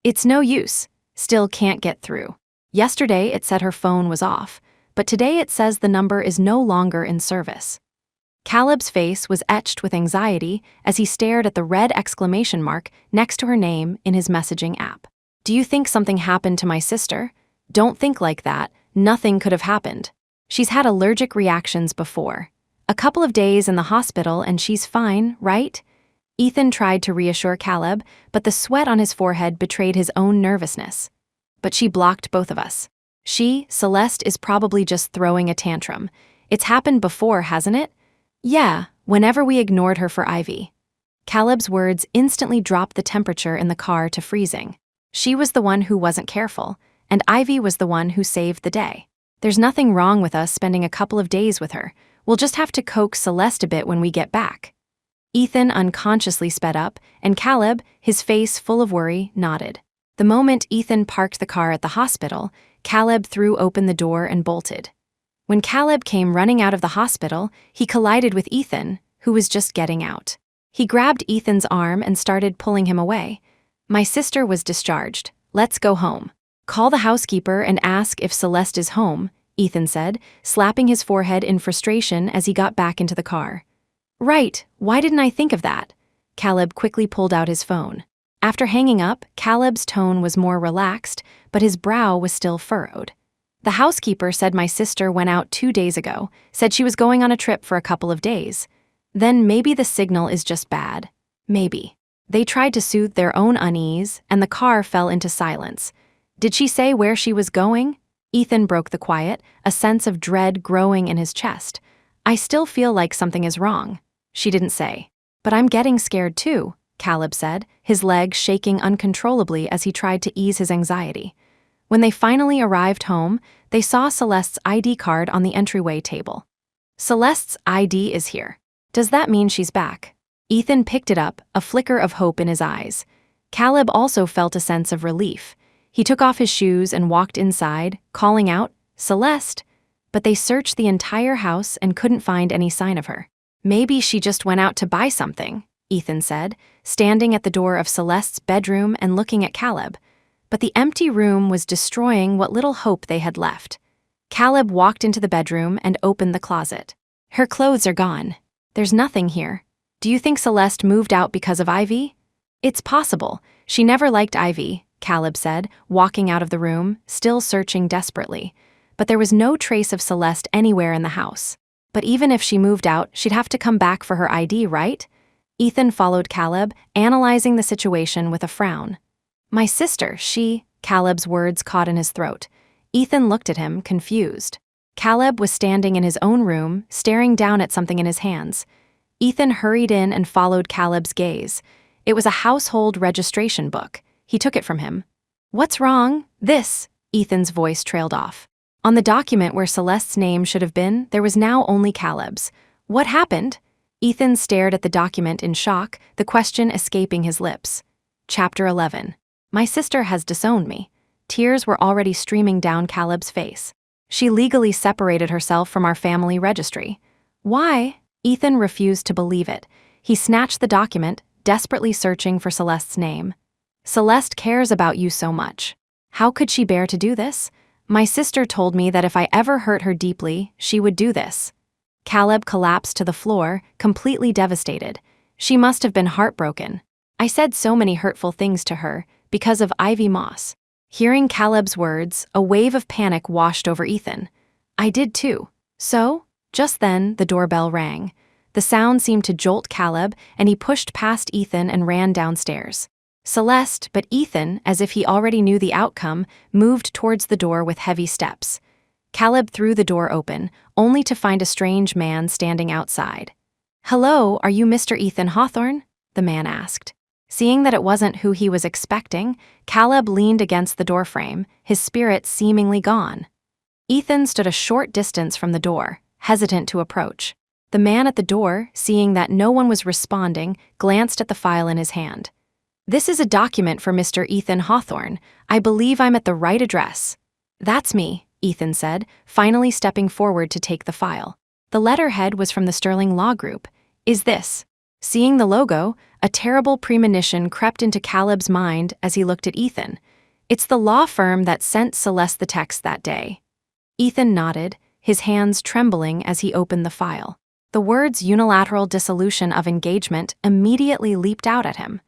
It's no use. Still can't get through. Yesterday it said her phone was off, but today it says the number is no longer in service. Caleb's face was etched with anxiety as he stared at the red exclamation mark next to her name in his messaging app. Do you think something happened to my sister? Don't think like that. Nothing could have happened. She's had allergic reactions before. A couple of days in the hospital and she's fine, right? Ethan tried to reassure Caleb, but the sweat on his forehead betrayed his own nervousness. But she blocked both of us. Celeste, is probably just throwing a tantrum. It's happened before, hasn't it? Yeah, whenever we ignored her for Ivy. Caleb's words instantly dropped the temperature in the car to freezing. She was the one who wasn't careful, and Ivy was the one who saved the day. There's nothing wrong with us spending a couple of days with her. We'll just have to coax Celeste a bit when we get back. Ethan unconsciously sped up, and Caleb, his face full of worry, nodded. The moment Ethan parked the car at the hospital, Caleb threw open the door and bolted. When Caleb came running out of the hospital, he collided with Ethan, who was just getting out. He grabbed Ethan's arm and started pulling him away. My sister was discharged. Let's go home. Call the housekeeper and ask if Celeste is home, Ethan said, slapping his forehead in frustration as he got back into the car. Right, why didn't I think of that? Caleb quickly pulled out his phone. After hanging up, Caleb's tone was more relaxed, but his brow was still furrowed. The housekeeper said my sister went out 2 days ago, said she was going on a trip for a couple of days. Then maybe the signal is just bad. Maybe. They tried to soothe their own unease, and the car fell into silence. Did she say where she was going? Ethan broke the quiet, a sense of dread growing in his chest. I still feel like something is wrong. She didn't say. But I'm getting scared too, Caleb said, his legs shaking uncontrollably as he tried to ease his anxiety. When they finally arrived home, they saw Celeste's ID card on the entryway table. Celeste's ID is here. Does that mean she's back? Ethan picked it up, a flicker of hope in his eyes. Caleb also felt a sense of relief. He took off his shoes and walked inside, calling out, Celeste! But they searched the entire house and couldn't find any sign of her. Maybe she just went out to buy something, Ethan said, standing at the door of Celeste's bedroom and looking at Caleb. But the empty room was destroying what little hope they had left. Caleb walked into the bedroom and opened the closet. Her clothes are gone. There's nothing here. Do you think Celeste moved out because of Ivy? It's possible. She never liked Ivy, Caleb said, walking out of the room, still searching desperately. But there was no trace of Celeste anywhere in the house. But even if she moved out, she'd have to come back for her ID, right? Ethan followed Caleb, analyzing the situation with a frown. My sister, Caleb's words caught in his throat. Ethan looked at him, confused. Caleb was standing in his own room, staring down at something in his hands. Ethan hurried in and followed Caleb's gaze. It was a household registration book. He took it from him. What's wrong? This, Ethan's voice trailed off. On the document where Celeste's name should have been, there was now only Caleb's. What happened? Ethan stared at the document in shock, the question escaping his lips. Chapter 11. My sister has disowned me. Tears were already streaming down Caleb's face. She legally separated herself from our family registry. Why? Ethan refused to believe it. He snatched the document, desperately searching for Celeste's name. Celeste cares about you so much. How could she bear to do this? My sister told me that if I ever hurt her deeply, she would do this. Caleb collapsed to the floor, completely devastated. She must have been heartbroken. I said so many hurtful things to her, because of Ivy Moss. Hearing Caleb's words, a wave of panic washed over Ethan. I did too. So? Just then, the doorbell rang. The sound seemed to jolt Caleb, and he pushed past Ethan and ran downstairs. Celeste, but Ethan, as if he already knew the outcome, moved towards the door with heavy steps. Caleb threw the door open, only to find a strange man standing outside. Hello, are you Mr. Ethan Hawthorne? The man asked. Seeing that it wasn't who he was expecting, Caleb leaned against the doorframe, his spirit seemingly gone. Ethan stood a short distance from the door, hesitant to approach. The man at the door, seeing that no one was responding, glanced at the file in his hand. This is a document for Mr. Ethan Hawthorne. I believe I'm at the right address. That's me, Ethan said, finally stepping forward to take the file. The letterhead was from the Sterling Law Group. Is this? Seeing the logo, a terrible premonition crept into Caleb's mind as he looked at Ethan. It's the law firm that sent Celeste the text that day. Ethan nodded, his hands trembling as he opened the file. The words unilateral dissolution of engagement immediately leaped out at him.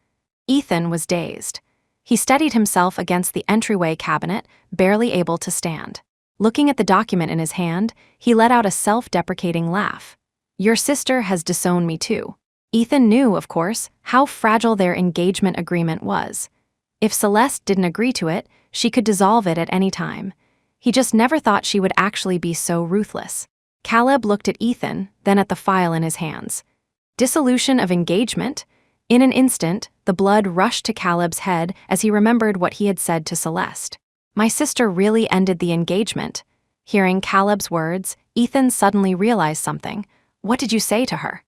Ethan was dazed. He steadied himself against the entryway cabinet, barely able to stand. Looking at the document in his hand, he let out a self-deprecating laugh. Your sister has disowned me too. Ethan knew, of course, how fragile their engagement agreement was. If Celeste didn't agree to it, she could dissolve it at any time. He just never thought she would actually be so ruthless. Caleb looked at Ethan, then at the file in his hands. Dissolution of engagement? In an instant, the blood rushed to Caleb's head as he remembered what he had said to Celeste. My sister really ended the engagement. Hearing Caleb's words, Ethan suddenly realized something. What did you say to her?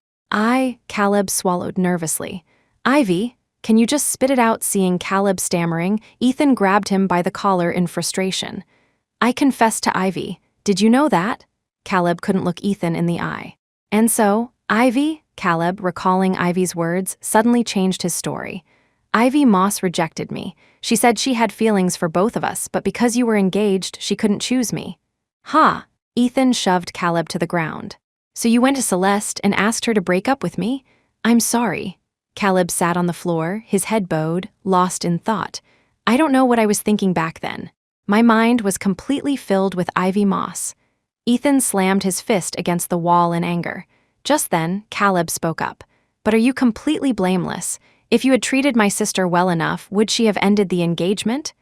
Caleb swallowed nervously. Ivy, can you just spit it out? Seeing Caleb stammering, Ethan grabbed him by the collar in frustration. I confessed to Ivy. Did you know that? Caleb couldn't look Ethan in the eye. And so, Ivy, Caleb, recalling Ivy's words, suddenly changed his story. Ivy Moss rejected me. She said she had feelings for both of us, but because you were engaged, she couldn't choose me. Ha! Ethan shoved Caleb to the ground. So you went to Celeste and asked her to break up with me? I'm sorry. Caleb sat on the floor, his head bowed, lost in thought. I don't know what I was thinking back then. My mind was completely filled with Ivy Moss. Ethan slammed his fist against the wall in anger. Just then, Caleb spoke up. But are you completely blameless? If you had treated my sister well enough, would she have ended the engagement?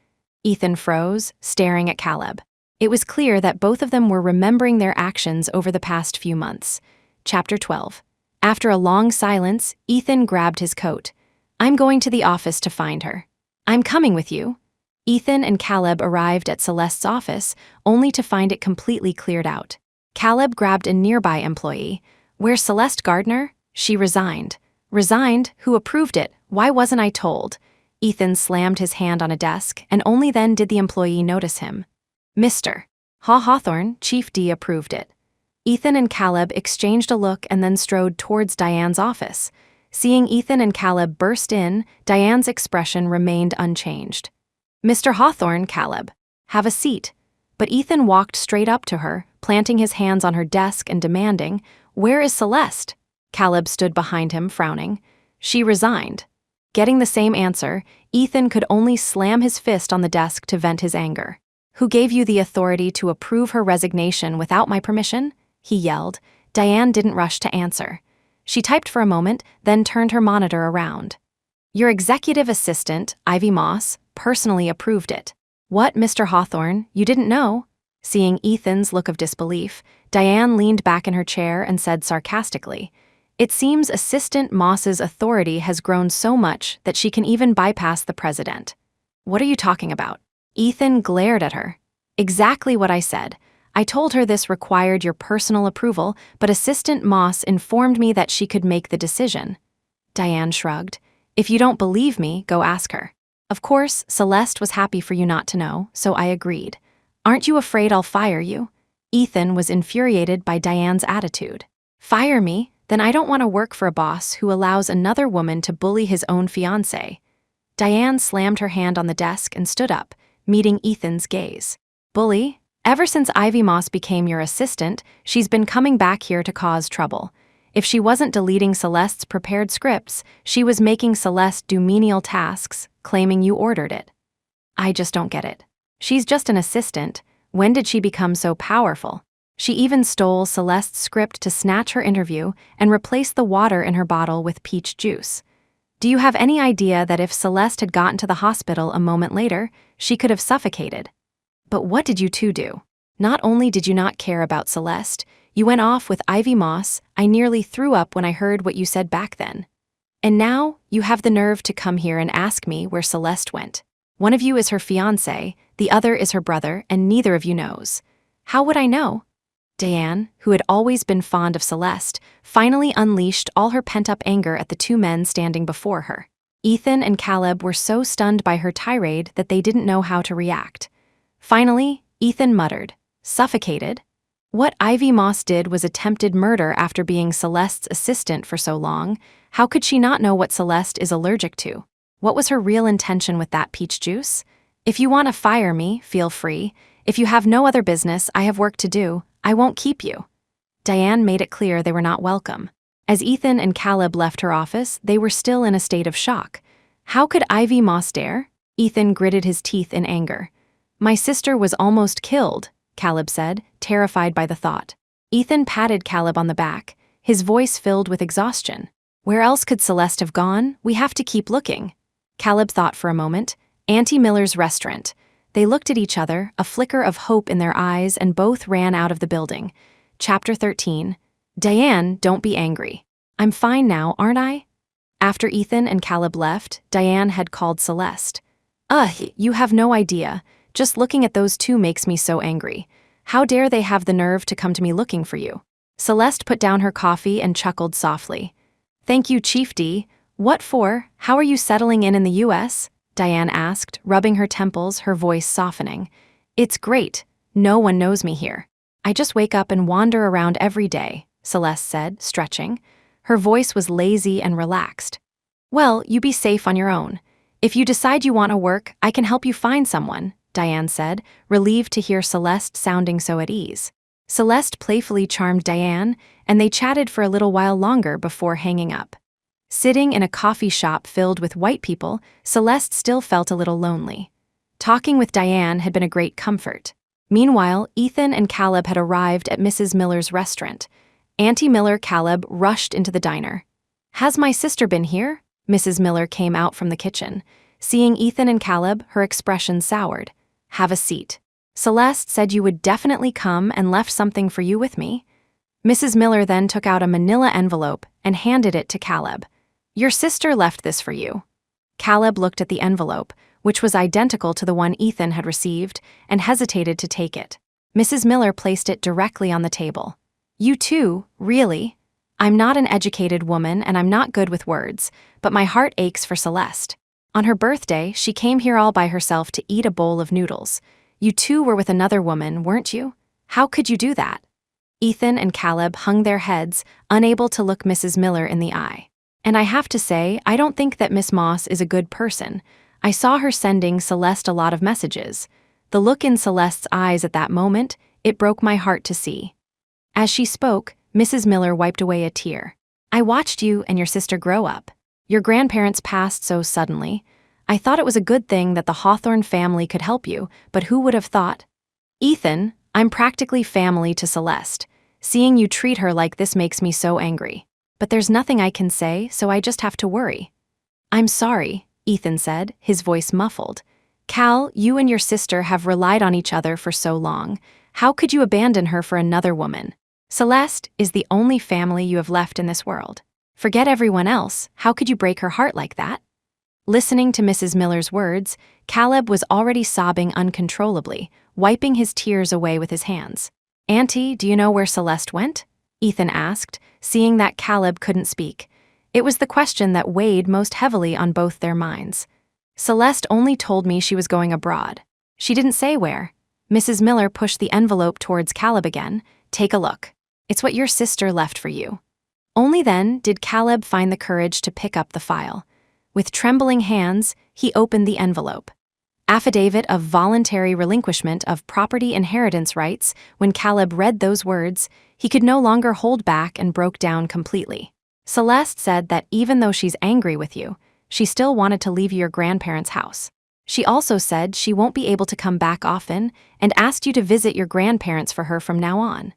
Ethan froze, staring at Caleb. It was clear that both of them were remembering their actions over the past few months. Chapter 12. After a long silence, Ethan grabbed his coat. I'm going to the office to find her. I'm coming with you. Ethan and Caleb arrived at Celeste's office, only to find it completely cleared out. Caleb grabbed a nearby employee. Where's Celeste Gardner? She resigned. Resigned? Who approved it? Why wasn't I told? Ethan slammed his hand on a desk, and only then did the employee notice him. Mr. Hawthorne, Chief D approved it. Ethan and Caleb exchanged a look and then strode towards Diane's office. Seeing Ethan and Caleb burst in, Diane's expression remained unchanged. Mr. Hawthorne, Caleb, have a seat. But Ethan walked straight up to her, planting his hands on her desk and demanding, Where is Celeste? Caleb stood behind him, frowning. She resigned. Getting the same answer, Ethan could only slam his fist on the desk to vent his anger. Who gave you the authority to approve her resignation without my permission? He yelled. Diane didn't rush to answer. She typed for a moment, then turned her monitor around. Your executive assistant, Ivy Moss, personally approved it. What, Mr. Hawthorne, you didn't know? Seeing Ethan's look of disbelief, Diane leaned back in her chair and said sarcastically, It seems Assistant Moss's authority has grown so much that she can even bypass the president. What are you talking about? Ethan glared at her. Exactly what I said. I told her this required your personal approval, but Assistant Moss informed me that she could make the decision. Diane shrugged. If you don't believe me, go ask her. Of course, Celeste was happy for you not to know, so I agreed. Aren't you afraid I'll fire you? Ethan was infuriated by Diane's attitude. Fire me? Then I don't want to work for a boss who allows another woman to bully his own fiancé. Diane slammed her hand on the desk and stood up, meeting Ethan's gaze. Bully? Ever since Ivy Moss became your assistant, she's been coming back here to cause trouble. If she wasn't deleting Celeste's prepared scripts, she was making Celeste do menial tasks, claiming you ordered it. I just don't get it. She's just an assistant. When did she become so powerful? She even stole Celeste's script to snatch her interview and replace the water in her bottle with peach juice. Do you have any idea that if Celeste had gotten to the hospital a moment later, she could have suffocated? But what did you two do? Not only did you not care about Celeste, you went off with Ivy Moss. I nearly threw up when I heard what you said back then. And now, you have the nerve to come here and ask me where Celeste went. One of you is her fiancé, the other is her brother, and neither of you knows. How would I know? Diane, who had always been fond of Celeste, finally unleashed all her pent-up anger at the two men standing before her. Ethan and Caleb were so stunned by her tirade that they didn't know how to react. Finally, Ethan muttered, Suffocated? What Ivy Moss did was attempted murder after being Celeste's assistant for so long. How could she not know what Celeste is allergic to? What was her real intention with that peach juice? If you want to fire me, feel free. If you have no other business, I have work to do. I won't keep you. Diane made it clear they were not welcome. As Ethan and Caleb left her office, they were still in a state of shock. How could Ivy Moss dare? Ethan gritted his teeth in anger. My sister was almost killed, Caleb said, terrified by the thought. Ethan patted Caleb on the back, his voice filled with exhaustion. Where else could Celeste have gone? We have to keep looking. Caleb thought for a moment. Auntie Miller's restaurant. They looked at each other, a flicker of hope in their eyes, and both ran out of the building. Chapter 13. Diane, don't be angry. I'm fine now, aren't I? After Ethan and Caleb left, Diane had called Celeste. You have no idea. Just looking at those two makes me so angry. How dare they have the nerve to come to me looking for you? Celeste put down her coffee and chuckled softly. Thank you, Chief D. What for? How are you settling in the U.S.? Diane asked, rubbing her temples, her voice softening. It's great. No one knows me here. I just wake up and wander around every day, Celeste said, stretching. Her voice was lazy and relaxed. Well, you be safe on your own. If you decide you want to work, I can help you find someone, Diane said, relieved to hear Celeste sounding so at ease. Celeste playfully charmed Diane, and they chatted for a little while longer before hanging up. Sitting in a coffee shop filled with white people, Celeste still felt a little lonely. Talking with Diane had been a great comfort. Meanwhile, Ethan and Caleb had arrived at Mrs. Miller's restaurant. Auntie Miller Caleb rushed into the diner. Has my sister been here? Mrs. Miller came out from the kitchen. Seeing Ethan and Caleb, her expression soured. Have a seat. Celeste said you would definitely come and left something for you with me. Mrs. Miller then took out a manila envelope and handed it to Caleb. Your sister left this for you. Caleb looked at the envelope, which was identical to the one Ethan had received, and hesitated to take it. Mrs. Miller placed it directly on the table. You too, really? I'm not an educated woman and I'm not good with words, but my heart aches for Celeste. On her birthday, she came here all by herself to eat a bowl of noodles. You two were with another woman, weren't you? How could you do that? Ethan and Caleb hung their heads, unable to look Mrs. Miller in the eye. And I have to say, I don't think that Miss Moss is a good person. I saw her sending Celeste a lot of messages. The look in Celeste's eyes at that moment, it broke my heart to see. As she spoke, Mrs. Miller wiped away a tear. I watched you and your sister grow up. Your grandparents passed so suddenly. I thought it was a good thing that the Hawthorne family could help you, but who would have thought? Ethan, I'm practically family to Celeste. Seeing you treat her like this makes me so angry. But there's nothing I can say, so I just have to worry. I'm sorry, Ethan said, his voice muffled. Cal, you and your sister have relied on each other for so long. How could you abandon her for another woman? Celeste is the only family you have left in this world. Forget everyone else. How could you break her heart like that? Listening to Mrs. Miller's words, Caleb was already sobbing uncontrollably, wiping his tears away with his hands. Auntie, do you know where Celeste went? Ethan asked, seeing that Caleb couldn't speak. It was the question that weighed most heavily on both their minds. Celeste only told me she was going abroad. She didn't say where. Mrs. Miller pushed the envelope towards Caleb again. Take a look. It's what your sister left for you. Only then did Caleb find the courage to pick up the file. With trembling hands, he opened the envelope. Affidavit of voluntary relinquishment of property inheritance rights. When Caleb read those words, he could no longer hold back and broke down completely. Celeste said that even though she's angry with you, she still wanted to leave your grandparents' house. She also said she won't be able to come back often and asked you to visit your grandparents for her from now on.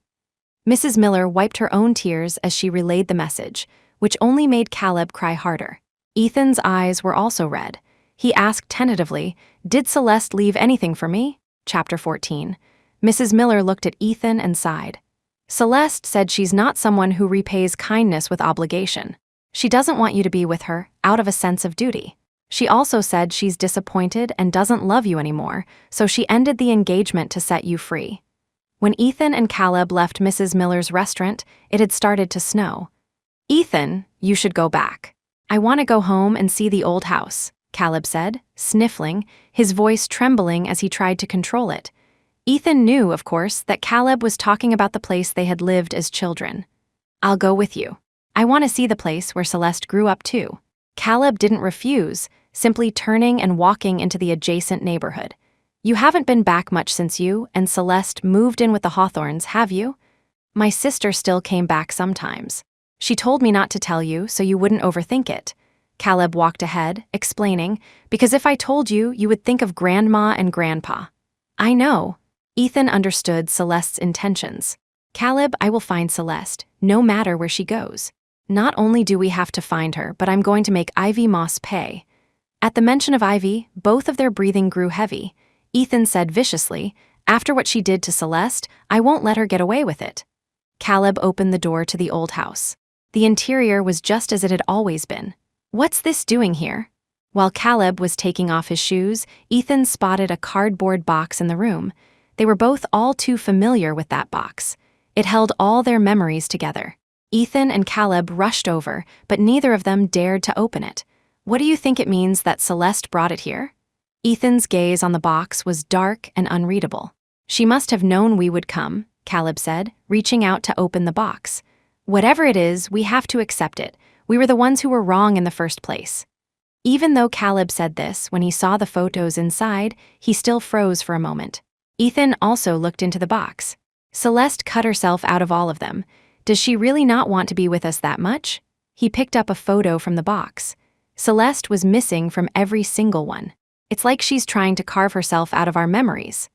Mrs. Miller wiped her own tears as she relayed the message, which only made Caleb cry harder. Ethan's eyes were also red. He asked tentatively, Did Celeste leave anything for me? Chapter 14. Mrs. Miller looked at Ethan and sighed. Celeste said she's not someone who repays kindness with obligation. She doesn't want you to be with her, out of a sense of duty. She also said she's disappointed and doesn't love you anymore, so she ended the engagement to set you free. When Ethan and Caleb left Mrs. Miller's restaurant, it had started to snow. Ethan, you should go back. I want to go home and see the old house, Caleb said, sniffling, his voice trembling as he tried to control it. Ethan knew, of course, that Caleb was talking about the place they had lived as children. "I'll go with you. I want to see the place where Celeste grew up too." Caleb didn't refuse, simply turning and walking into the adjacent neighborhood. "You haven't been back much since you and Celeste moved in with the Hawthorns, have you?" "My sister still came back sometimes. She told me not to tell you so you wouldn't overthink it." Caleb walked ahead, explaining, "Because if I told you, you would think of Grandma and Grandpa." "I know." Ethan understood Celeste's intentions. "Caleb, I will find Celeste, no matter where she goes. Not only do we have to find her, but I'm going to make Ivy Moss pay." At the mention of Ivy, both of their breathing grew heavy. Ethan said viciously, "After what she did to Celeste, I won't let her get away with it." Caleb opened the door to the old house. The interior was just as it had always been. "What's this doing here?" While Caleb was taking off his shoes, Ethan spotted a cardboard box in the room. They were both all too familiar with that box. It held all their memories together. Ethan and Caleb rushed over, but neither of them dared to open it. "What do you think it means that Celeste brought it here?" Ethan's gaze on the box was dark and unreadable. "She must have known we would come," Caleb said, reaching out to open the box. "Whatever it is, we have to accept it. We were the ones who were wrong in the first place." Even though Caleb said this when he saw the photos inside, he still froze for a moment. Ethan also looked into the box. Celeste cut herself out of all of them. Does she really not want to be with us that much? He picked up a photo from the box. Celeste was missing from every single one. It's like she's trying to carve herself out of our memories.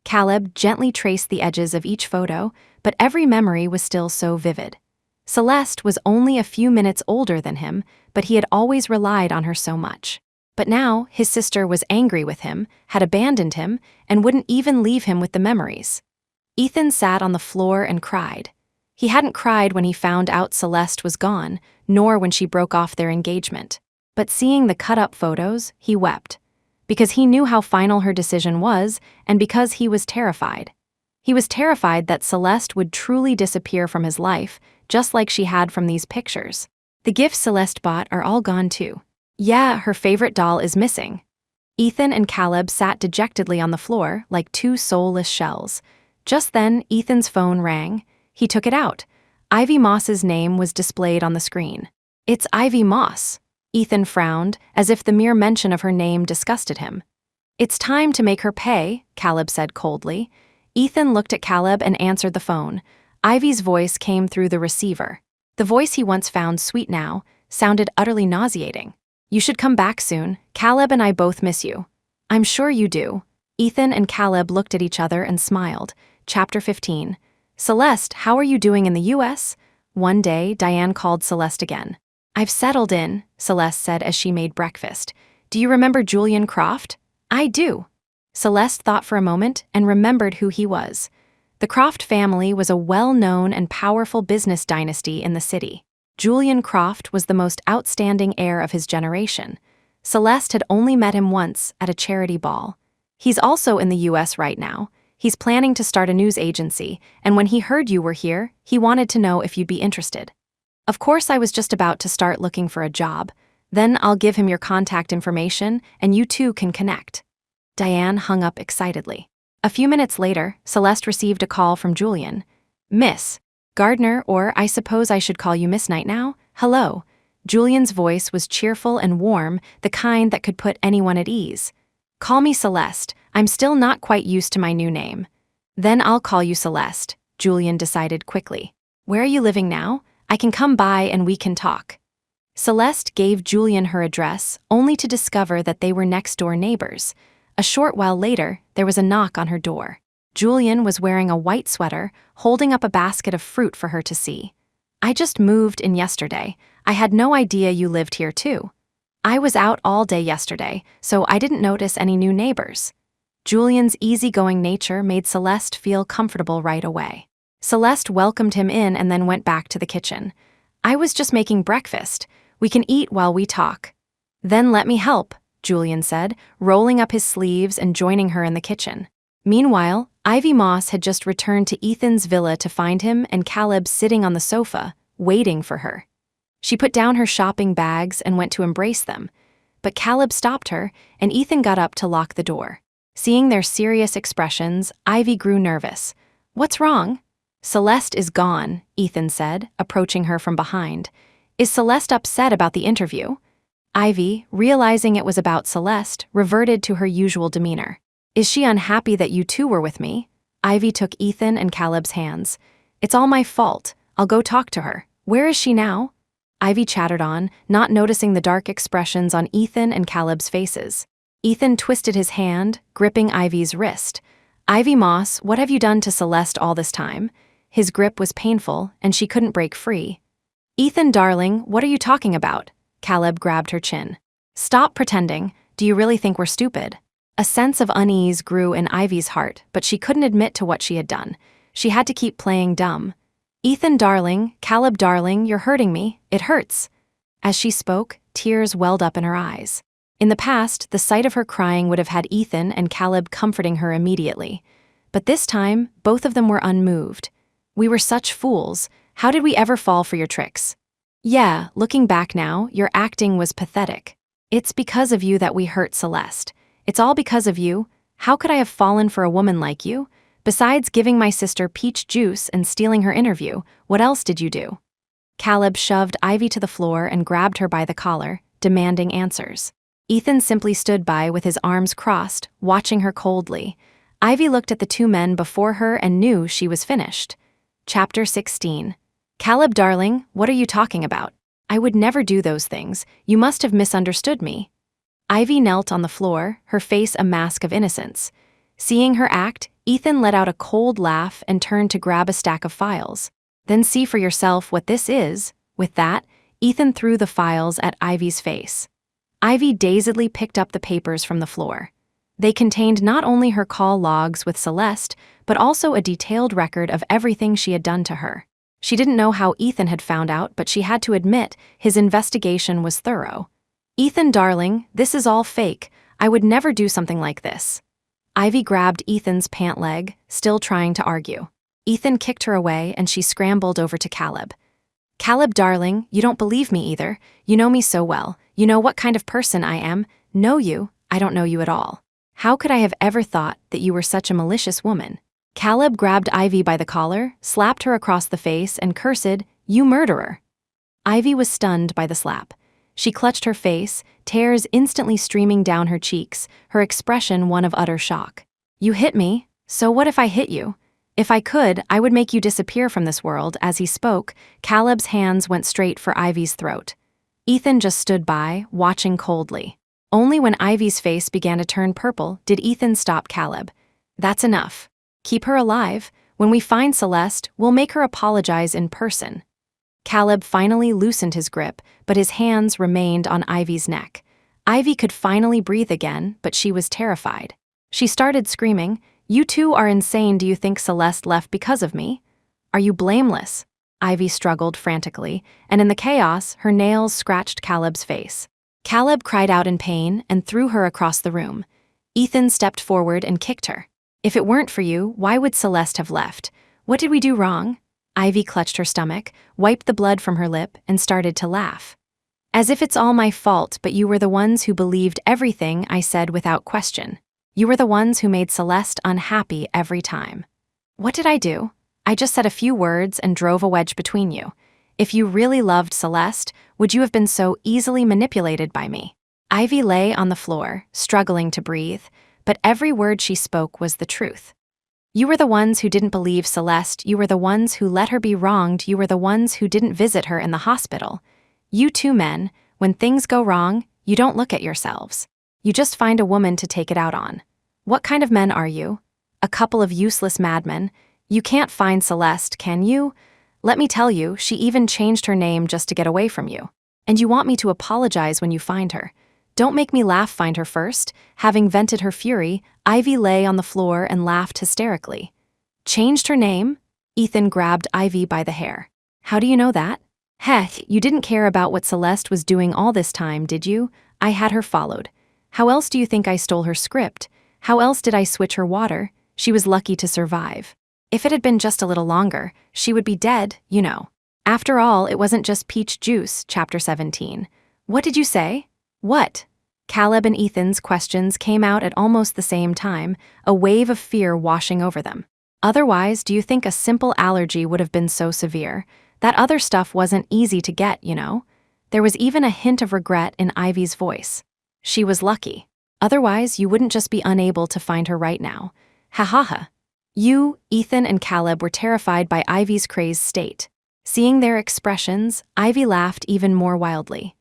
Caleb gently traced the edges of each photo, but every memory was still so vivid. Celeste was only a few minutes older than him, but he had always relied on her so much. But now, his sister was angry with him, had abandoned him, and wouldn't even leave him with the memories. Ethan sat on the floor and cried. He hadn't cried when he found out Celeste was gone, nor when she broke off their engagement. But seeing the cut-up photos, he wept. Because he knew how final her decision was, and because he was terrified. He was terrified that Celeste would truly disappear from his life, just like she had from these pictures. "The gifts Celeste bought are all gone too. Yeah, her favorite doll is missing." Ethan and Caleb sat dejectedly on the floor like two soulless shells. Just then, Ethan's phone rang. He took it out. Ivy Moss's name was displayed on the screen. "It's Ivy Moss." Ethan frowned, as if the mere mention of her name disgusted him. "It's time to make her pay," Caleb said coldly. Ethan looked at Caleb and answered the phone. Ivy's voice came through the receiver. The voice he once found sweet now sounded utterly nauseating. "You should come back soon. Caleb and I both miss you." "I'm sure you do." Ethan and Caleb looked at each other and smiled. Chapter 15. "Celeste, how are you doing in the U.S.?" One day, Diane called Celeste again. "I've settled in," Celeste said as she made breakfast. "Do you remember Julian Croft?" "I do." Celeste thought for a moment and remembered who he was. The Croft family was a well-known and powerful business dynasty in the city. Julian Croft was the most outstanding heir of his generation. Celeste had only met him once at a charity ball. "He's also in the U.S. right now. He's planning to start a news agency, and when he heard you were here, he wanted to know if you'd be interested." "Of course, I was just about to start looking for a job. Then I'll give him your contact information, and you two can connect." Diane hung up excitedly. A few minutes later, Celeste received a call from Julian. "Miss Gardner, or I suppose I should call you Miss Knight now, hello." Julian's voice was cheerful and warm, the kind that could put anyone at ease. "Call me Celeste. I'm still not quite used to my new name." "Then I'll call you Celeste," Julian decided quickly. "Where are you living now? I can come by and we can talk." Celeste gave Julian her address, only to discover that they were next-door neighbors. A short while later, there was a knock on her door. Julian was wearing a white sweater, holding up a basket of fruit for her to see. "I just moved in yesterday. I had no idea you lived here too. I was out all day yesterday, so I didn't notice any new neighbors." Julian's easygoing nature made Celeste feel comfortable right away. Celeste welcomed him in and then went back to the kitchen. "I was just making breakfast. We can eat while we talk." "Then let me help," Julian said, rolling up his sleeves and joining her in the kitchen. Meanwhile, Ivy Moss had just returned to Ethan's villa to find him and Caleb sitting on the sofa, waiting for her. She put down her shopping bags and went to embrace them, but Caleb stopped her, and Ethan got up to lock the door. Seeing their serious expressions, Ivy grew nervous. "What's wrong?" "Celeste is gone," Ethan said, approaching her from behind. "Is Celeste upset about the interview?" Ivy, realizing it was about Celeste, reverted to her usual demeanor. "Is she unhappy that you two were with me?" Ivy took Ethan and Caleb's hands. "It's all my fault. I'll go talk to her. Where is she now?" Ivy chattered on, not noticing the dark expressions on Ethan and Caleb's faces. Ethan twisted his hand, gripping Ivy's wrist. "Ivy Moss, what have you done to Celeste all this time?" His grip was painful, and she couldn't break free. "Ethan, darling, what are you talking about?" Caleb grabbed her chin. "Stop pretending. Do you really think we're stupid?" A sense of unease grew in Ivy's heart, but she couldn't admit to what she had done. She had to keep playing dumb. "Ethan, darling, Caleb, darling, you're hurting me. It hurts." As she spoke, tears welled up in her eyes. In the past, the sight of her crying would have had Ethan and Caleb comforting her immediately. But this time, both of them were unmoved. "We were such fools. How did we ever fall for your tricks?" "Yeah, looking back now, your acting was pathetic. It's because of you that we hurt Celeste. It's all because of you. How could I have fallen for a woman like you? Besides giving my sister peach juice and stealing her interview, what else did you do?" Caleb shoved Ivy to the floor and grabbed her by the collar, demanding answers. Ethan simply stood by with his arms crossed, watching her coldly. Ivy looked at the two men before her and knew she was finished. Chapter 16. "Caleb, darling, what are you talking about? I would never do those things. You must have misunderstood me." Ivy knelt on the floor, her face a mask of innocence. Seeing her act, Ethan let out a cold laugh and turned to grab a stack of files. "Then see for yourself what this is." With that, Ethan threw the files at Ivy's face. Ivy dazedly picked up the papers from the floor. They contained not only her call logs with Celeste, but also a detailed record of everything she had done to her. She didn't know how Ethan had found out, but she had to admit his investigation was thorough. "Ethan, darling, this is all fake. I would never do something like this." Ivy grabbed Ethan's pant leg, still trying to argue. Ethan kicked her away and she scrambled over to Caleb. "Caleb, darling, you don't believe me either. You know me so well. You know what kind of person I am. Know you, I don't know you at all. How could I have ever thought that you were such a malicious woman?" Caleb grabbed Ivy by the collar, slapped her across the face, and cursed, "You murderer." Ivy was stunned by the slap. She clutched her face, tears instantly streaming down her cheeks, her expression one of utter shock. "You hit me, so what if I hit you? If I could, I would make you disappear from this world." As he spoke, Caleb's hands went straight for Ivy's throat. Ethan just stood by, watching coldly. Only when Ivy's face began to turn purple did Ethan stop Caleb. "That's enough. Keep her alive. When we find Celeste, we'll make her apologize in person." Caleb finally loosened his grip, but his hands remained on Ivy's neck. Ivy could finally breathe again, but she was terrified. She started screaming, "You two are insane. Do you think Celeste left because of me? Are you blameless?" Ivy struggled frantically, and in the chaos, her nails scratched Caleb's face. Caleb cried out in pain and threw her across the room. Ethan stepped forward and kicked her. "If it weren't for you, why would Celeste have left? What did we do wrong?" Ivy clutched her stomach, wiped the blood from her lip, and started to laugh. "As if it's all my fault, but you were the ones who believed everything I said without question. You were the ones who made Celeste unhappy every time." "What did I do? I just said a few words and drove a wedge between you. If you really loved Celeste, would you have been so easily manipulated by me?" Ivy lay on the floor, struggling to breathe, but every word she spoke was the truth. "You were the ones who didn't believe Celeste. You were the ones who let her be wronged. You were the ones who didn't visit her in the hospital. You two men, when things go wrong, you don't look at yourselves. You just find a woman to take it out on. What kind of men are you? A couple of useless madmen. You can't find Celeste, can you? Let me tell you, she even changed her name just to get away from you. And you want me to apologize when you find her. Don't make me laugh. Find her first." Having vented her fury, Ivy lay on the floor and laughed hysterically. "Changed her name?" Ethan grabbed Ivy by the hair. "How do you know that?" "Heck, you didn't care about what Celeste was doing all this time, did you? I had her followed. How else do you think I stole her script? How else did I switch her water? She was lucky to survive. If it had been just a little longer, she would be dead, you know. After all, it wasn't just peach juice." Chapter 17. "What did you say?" "What?" Caleb and Ethan's questions came out at almost the same time, a wave of fear washing over them. Otherwise, do you think a simple allergy would have been so severe? That other stuff wasn't easy to get, you know? There was even a hint of regret in Ivy's voice. She was lucky. Otherwise, you wouldn't just be unable to find her right now. Ha ha ha. You, Ethan, and Caleb were terrified by Ivy's crazed state. Seeing their expressions, Ivy laughed even more wildly.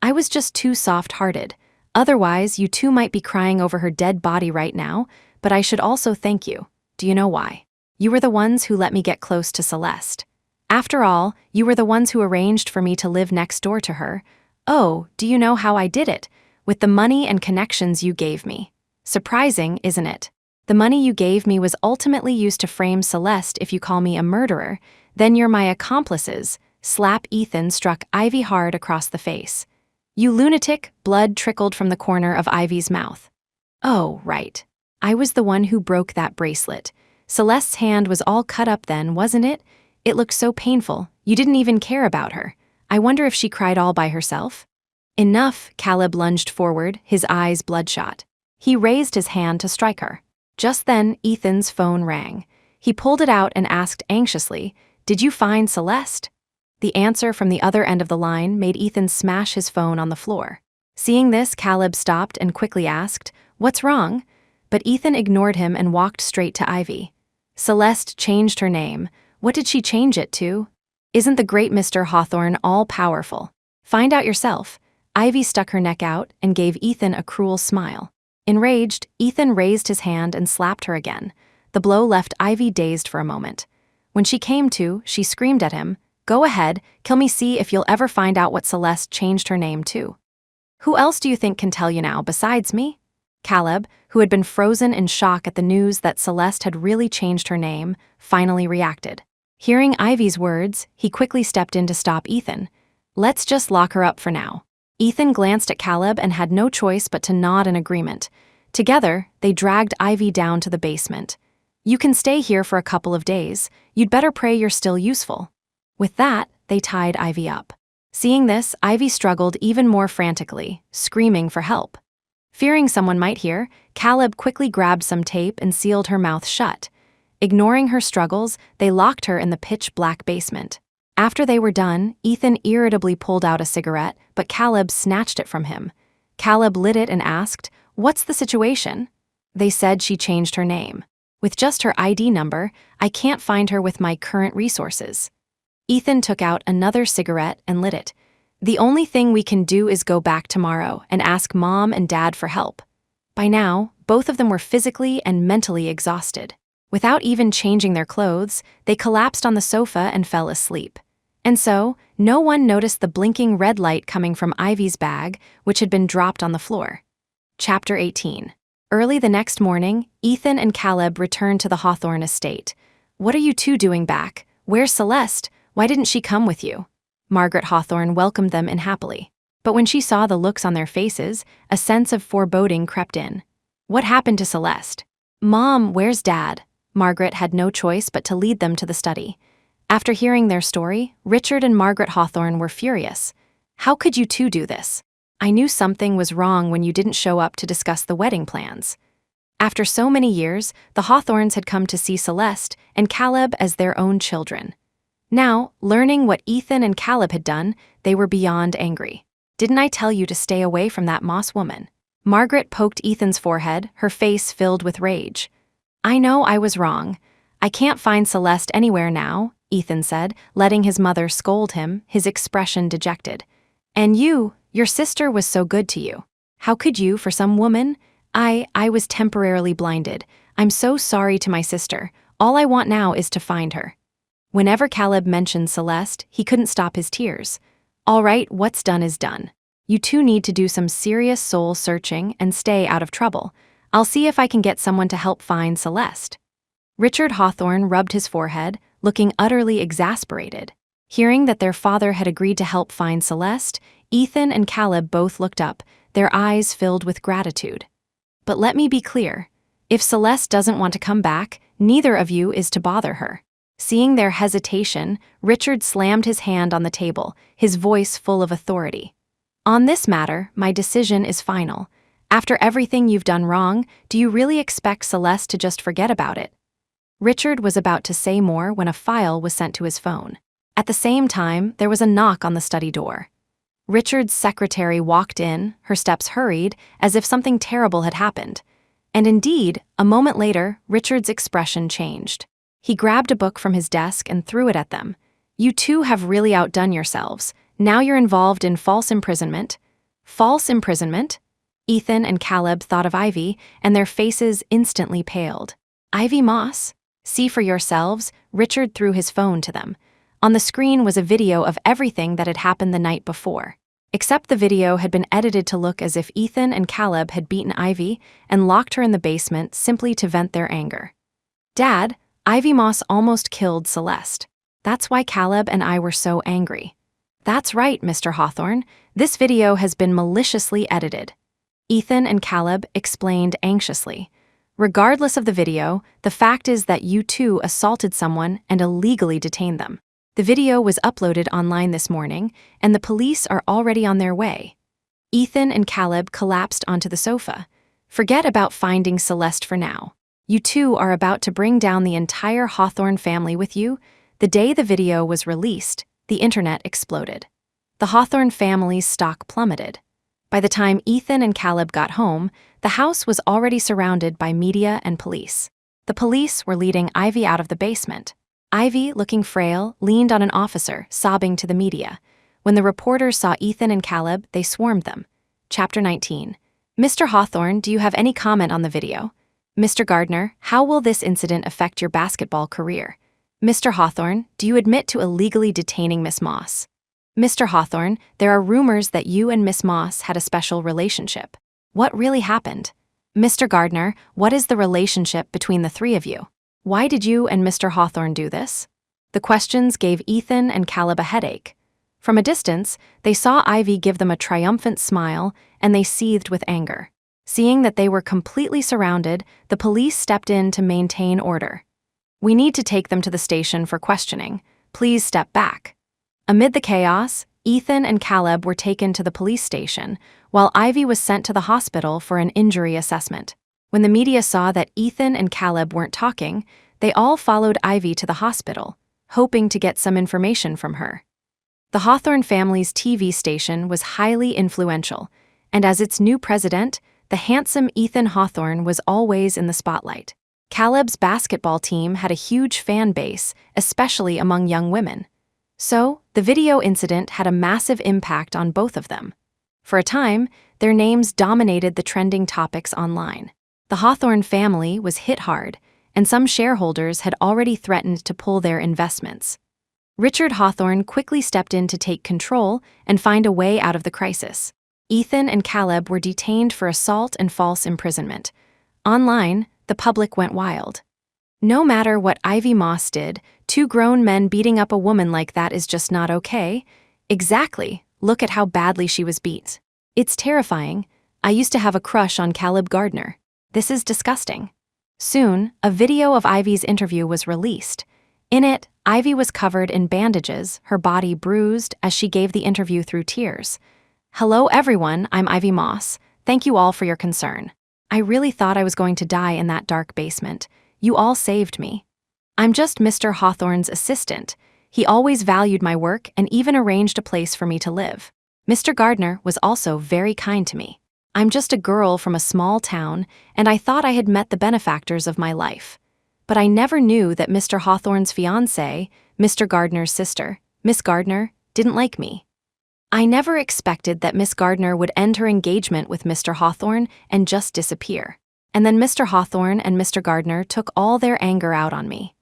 I was just too soft-hearted. Otherwise, you two might be crying over her dead body right now, but I should also thank you. Do you know why? You were the ones who let me get close to Celeste. After all, you were the ones who arranged for me to live next door to her. Oh, do you know how I did it? With the money and connections you gave me. Surprising, isn't it? The money you gave me was ultimately used to frame Celeste if you call me a murderer. Then you're my accomplices. Slap. Ethan struck Ivy hard across the face. You lunatic. Blood trickled from the corner of Ivy's mouth. Oh, right. I was the one who broke that bracelet. Celeste's hand was all cut up then, wasn't it? It looked so painful. You didn't even care about her. I wonder if she cried all by herself. Enough. Caleb lunged forward, his eyes bloodshot. He raised his hand to strike her. Just then, Ethan's phone rang. He pulled it out and asked anxiously, "Did you find Celeste?" The answer from the other end of the line made Ethan smash his phone on the floor. Seeing this, Caleb stopped and quickly asked, "What's wrong?" But Ethan ignored him and walked straight to Ivy. Celeste changed her name. What did she change it to? Isn't the great Mr. Hawthorne all-powerful? Find out yourself. Ivy stuck her neck out and gave Ethan a cruel smile. Enraged, Ethan raised his hand and slapped her again. The blow left Ivy dazed for a moment. When she came to, she screamed at him, "Go ahead, kill me, see if you'll ever find out what Celeste changed her name to." Who else do you think can tell you now besides me? Caleb, who had been frozen in shock at the news that Celeste had really changed her name, finally reacted. Hearing Ivy's words, he quickly stepped in to stop Ethan. Let's just lock her up for now. Ethan glanced at Caleb and had no choice but to nod in agreement. Together, they dragged Ivy down to the basement. You can stay here for a couple of days. You'd better pray you're still useful. With that, they tied Ivy up. Seeing this, Ivy struggled even more frantically, screaming for help. Fearing someone might hear, Caleb quickly grabbed some tape and sealed her mouth shut. Ignoring her struggles, they locked her in the pitch-black basement. After they were done, Ethan irritably pulled out a cigarette, but Caleb snatched it from him. Caleb lit it and asked, "What's the situation?" They said she changed her name. With just her ID number, I can't find her with my current resources. Ethan took out another cigarette and lit it. The only thing we can do is go back tomorrow and ask Mom and Dad for help. By now, both of them were physically and mentally exhausted. Without even changing their clothes, they collapsed on the sofa and fell asleep. And so, no one noticed the blinking red light coming from Ivy's bag, which had been dropped on the floor. Chapter 18. Early the next morning, Ethan and Caleb returned to the Hawthorne estate. "What are you two doing back? Where's Celeste? Why didn't she come with you?" Margaret Hawthorne welcomed them in happily. But when she saw the looks on their faces, a sense of foreboding crept in. What happened to Celeste? "Mom, where's Dad?" Margaret had no choice but to lead them to the study. After hearing their story, Richard and Margaret Hawthorne were furious. "How could you two do this? I knew something was wrong when you didn't show up to discuss the wedding plans." After so many years, the Hawthornes had come to see Celeste and Caleb as their own children. Now, learning what Ethan and Caleb had done, they were beyond angry. "Didn't I tell you to stay away from that Moss woman?" Margaret poked Ethan's forehead, her face filled with rage. "I know I was wrong. I can't find Celeste anywhere now," Ethan said, letting his mother scold him, his expression dejected. "And your sister was so good to you. How could you, for some woman?" I was temporarily blinded. I'm so sorry to my sister. All I want now is to find her." Whenever Caleb mentioned Celeste, he couldn't stop his tears. "All right, what's done is done. You two need to do some serious soul searching and stay out of trouble. I'll see if I can get someone to help find Celeste." Richard Hawthorne rubbed his forehead, looking utterly exasperated. Hearing that their father had agreed to help find Celeste, Ethan and Caleb both looked up, their eyes filled with gratitude. "But let me be clear. If Celeste doesn't want to come back, neither of you is to bother her." Seeing their hesitation, Richard slammed his hand on the table, his voice full of authority. On this matter, my decision is final. After everything you've done wrong, do you really expect Celeste to just forget about it? Richard was about to say more when a file was sent to his phone. At the same time, there was a knock on the study door. Richard's secretary walked in, her steps hurried, as if something terrible had happened. And indeed, a moment later, Richard's expression changed. He grabbed a book from his desk and threw it at them. You two have really outdone yourselves. Now you're involved in false imprisonment. False imprisonment? Ethan and Caleb thought of Ivy, and their faces instantly paled. Ivy Moss? See for yourselves, Richard threw his phone to them. On the screen was a video of everything that had happened the night before. Except the video had been edited to look as if Ethan and Caleb had beaten Ivy and locked her in the basement simply to vent their anger. Dad, Ivy Moss almost killed Celeste. That's why Caleb and I were so angry. That's right, Mr. Hawthorne. This video has been maliciously edited. Ethan and Caleb explained anxiously. Regardless of the video, the fact is that you two assaulted someone and illegally detained them. The video was uploaded online this morning, and the police are already on their way. Ethan and Caleb collapsed onto the sofa. Forget about finding Celeste for now. You two are about to bring down the entire Hawthorne family with you. The day the video was released, the internet exploded. The Hawthorne family's stock plummeted. By the time Ethan and Caleb got home, the house was already surrounded by media and police. The police were leading Ivy out of the basement. Ivy, looking frail, leaned on an officer, sobbing to the media. When the reporters saw Ethan and Caleb, they swarmed them. Chapter 19. Mr. Hawthorne, do you have any comment on the video? Mr. Gardner, how will this incident affect your basketball career? Mr. Hawthorne, do you admit to illegally detaining Miss Moss? Mr. Hawthorne, there are rumors that you and Miss Moss had a special relationship. What really happened? Mr. Gardner, what is the relationship between the three of you? Why did you and Mr. Hawthorne do this? The questions gave Ethan and Caleb a headache. From a distance, they saw Ivy give them a triumphant smile, and they seethed with anger. Seeing that they were completely surrounded, the police stepped in to maintain order. We need to take them to the station for questioning. Please step back. Amid the chaos, Ethan and Caleb were taken to the police station, while Ivy was sent to the hospital for an injury assessment. When the media saw that Ethan and Caleb weren't talking, they all followed Ivy to the hospital, hoping to get some information from her. The Hawthorne family's TV station was highly influential, and as its new president, the handsome Ethan Hawthorne was always in the spotlight. Caleb's basketball team had a huge fan base, especially among young women. So, the video incident had a massive impact on both of them. For a time, their names dominated the trending topics online. The Hawthorne family was hit hard, and some shareholders had already threatened to pull their investments. Richard Hawthorne quickly stepped in to take control and find a way out of the crisis. Ethan and Caleb were detained for assault and false imprisonment. Online, the public went wild. No matter what Ivy Moss did, two grown men beating up a woman like that is just not okay. Exactly. Look at how badly she was beat. It's terrifying. I used to have a crush on Caleb Gardner. This is disgusting. Soon, a video of Ivy's interview was released. In it, Ivy was covered in bandages, her body bruised as she gave the interview through tears. Hello everyone, I'm Ivy Moss. Thank you all for your concern. I really thought I was going to die in that dark basement. You all saved me. I'm just Mr. Hawthorne's assistant. He always valued my work and even arranged a place for me to live. Mr. Gardner was also very kind to me. I'm just a girl from a small town, and I thought I had met the benefactors of my life. But I never knew that Mr. Hawthorne's fiancé, Mr. Gardner's sister, Miss Gardner, didn't like me. I never expected that Miss Gardner would end her engagement with Mr. Hawthorne and just disappear. And then Mr. Hawthorne and Mr. Gardner took all their anger out on me.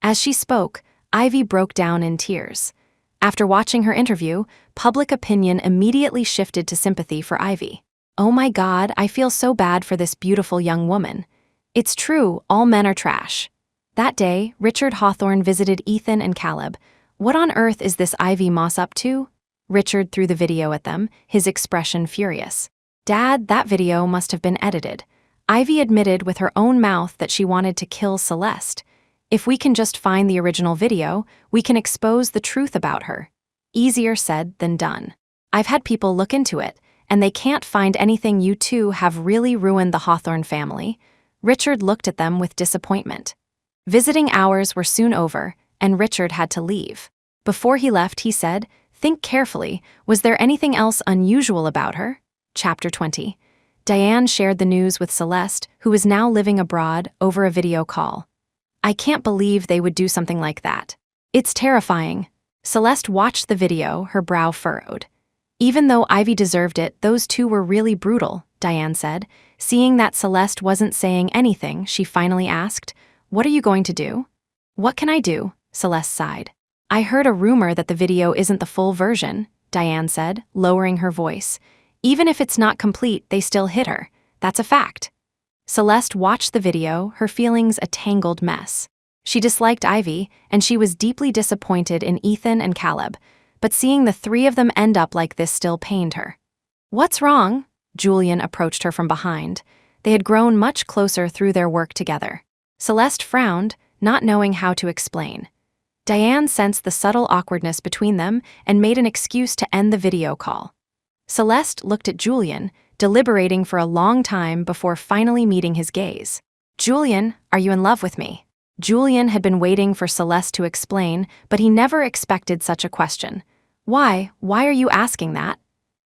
As she spoke, Ivy broke down in tears. After watching her interview, public opinion immediately shifted to sympathy for Ivy. Oh my God, I feel so bad for this beautiful young woman. It's true, all men are trash. That day, Richard Hawthorne visited Ethan and Caleb. What on earth is this Ivy Moss up to? Richard threw the video at them, his expression furious. Dad, that video must have been edited. Ivy admitted with her own mouth that she wanted to kill Celeste. If we can just find the original video, we can expose the truth about her. Easier said than done. I've had people look into it, and they can't find anything. You two have really ruined the Hawthorne family." Richard looked at them with disappointment. Visiting hours were soon over, and Richard had to leave. Before he left, he said, "Think carefully. Was there anything else unusual about her?" Chapter 20. Diane shared the news with Celeste, who was now living abroad, over a video call. "I can't believe they would do something like that. It's terrifying." Celeste watched the video, her brow furrowed. "Even though Ivy deserved it, those two were really brutal," Diane said. Seeing that Celeste wasn't saying anything, she finally asked, "What are you going to do?" "What can I do?" Celeste sighed. "I heard a rumor that the video isn't the full version," Diane said, lowering her voice. "Even if it's not complete, they still hit her. That's a fact." Celeste watched the video, her feelings a tangled mess. She disliked Ivy, and she was deeply disappointed in Ethan and Caleb, but seeing the three of them end up like this still pained her. "What's wrong?" Julian approached her from behind. They had grown much closer through their work together. Celeste frowned, not knowing how to explain. Diane sensed the subtle awkwardness between them and made an excuse to end the video call. Celeste looked at Julian, deliberating for a long time before finally meeting his gaze. "Julian, are you in love with me?" Julian had been waiting for Celeste to explain, but he never expected such a question. Why are you asking that?"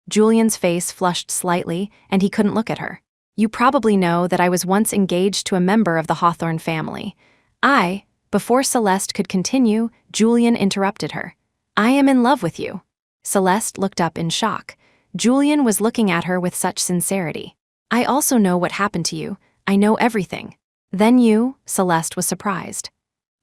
Julian's face flushed slightly, and he couldn't look at her. "You probably know that I was once engaged to a member of the Hawthorne family. Before Celeste could continue, Julian interrupted her. "I am in love with you." Celeste looked up in shock. Julian was looking at her with such sincerity. "I also know what happened to you. I know everything." "Then you?" Celeste was surprised.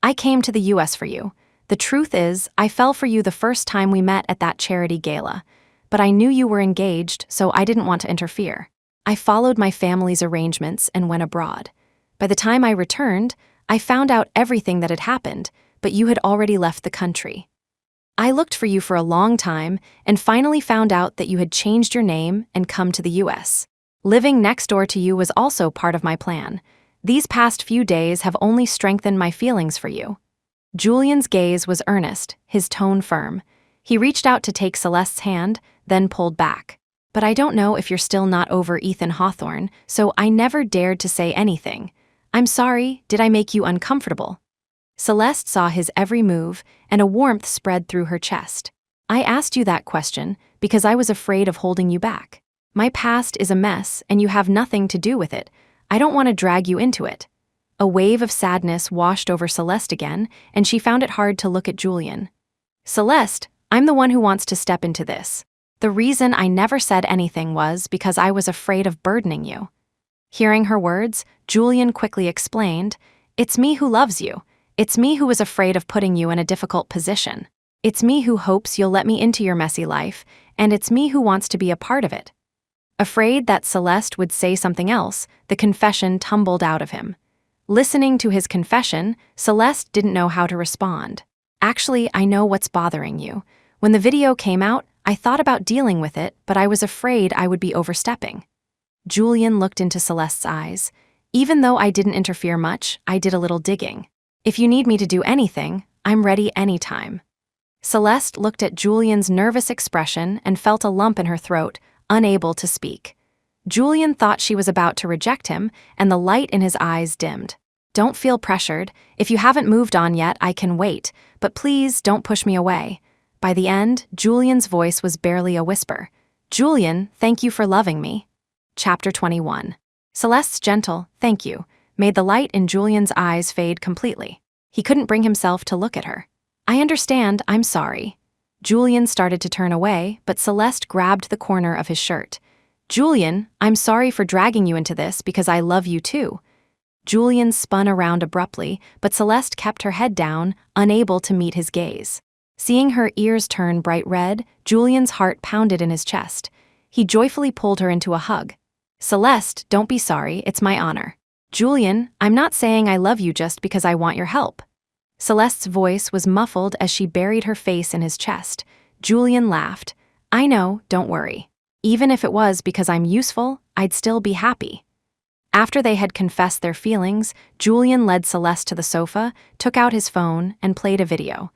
"I came to the US for you. The truth is, I fell for you the first time we met at that charity gala. But I knew you were engaged, so I didn't want to interfere. I followed my family's arrangements and went abroad. By the time I returned, I found out everything that had happened, but you had already left the country. I looked for you for a long time and finally found out that you had changed your name and come to the US. Living next door to you was also part of my plan. These past few days have only strengthened my feelings for you." Julian's gaze was earnest, his tone firm. He reached out to take Celeste's hand, then pulled back. "But I don't know if you're still not over Ethan Hawthorne, so I never dared to say anything. I'm sorry, did I make you uncomfortable?" Celeste saw his every move, and a warmth spread through her chest. "I asked you that question because I was afraid of holding you back. My past is a mess, and you have nothing to do with it. I don't want to drag you into it." A wave of sadness washed over Celeste again, and she found it hard to look at Julian. "Celeste, I'm the one who wants to step into this. The reason I never said anything was because I was afraid of burdening you." Hearing her words, Julian quickly explained, "It's me who loves you. It's me who was afraid of putting you in a difficult position. It's me who hopes you'll let me into your messy life, and it's me who wants to be a part of it." Afraid that Celeste would say something else, the confession tumbled out of him. Listening to his confession, Celeste didn't know how to respond. "Actually, I know what's bothering you. When the video came out, I thought about dealing with it, but I was afraid I would be overstepping." Julian looked into Celeste's eyes. "Even though I didn't interfere much, I did a little digging. If you need me to do anything, I'm ready anytime." Celeste looked at Julian's nervous expression and felt a lump in her throat, unable to speak. Julian thought she was about to reject him, and the light in his eyes dimmed. "Don't feel pressured. If you haven't moved on yet, I can wait, but please don't push me away." By the end, Julian's voice was barely a whisper. "Julian, thank you for loving me." Chapter 21. Celeste's gentle, "Thank you," made the light in Julian's eyes fade completely. He couldn't bring himself to look at her. "I understand, I'm sorry." Julian started to turn away, but Celeste grabbed the corner of his shirt. "Julian, I'm sorry for dragging you into this because I love you too." Julian spun around abruptly, but Celeste kept her head down, unable to meet his gaze. Seeing her ears turn bright red, Julian's heart pounded in his chest. He joyfully pulled her into a hug. "Celeste, don't be sorry, it's my honor." "Julian, I'm not saying I love you just because I want your help." Celeste's voice was muffled as she buried her face in his chest. Julian laughed. "I know, don't worry. Even if it was because I'm useful, I'd still be happy." After they had confessed their feelings, Julian led Celeste to the sofa, took out his phone, and played a video.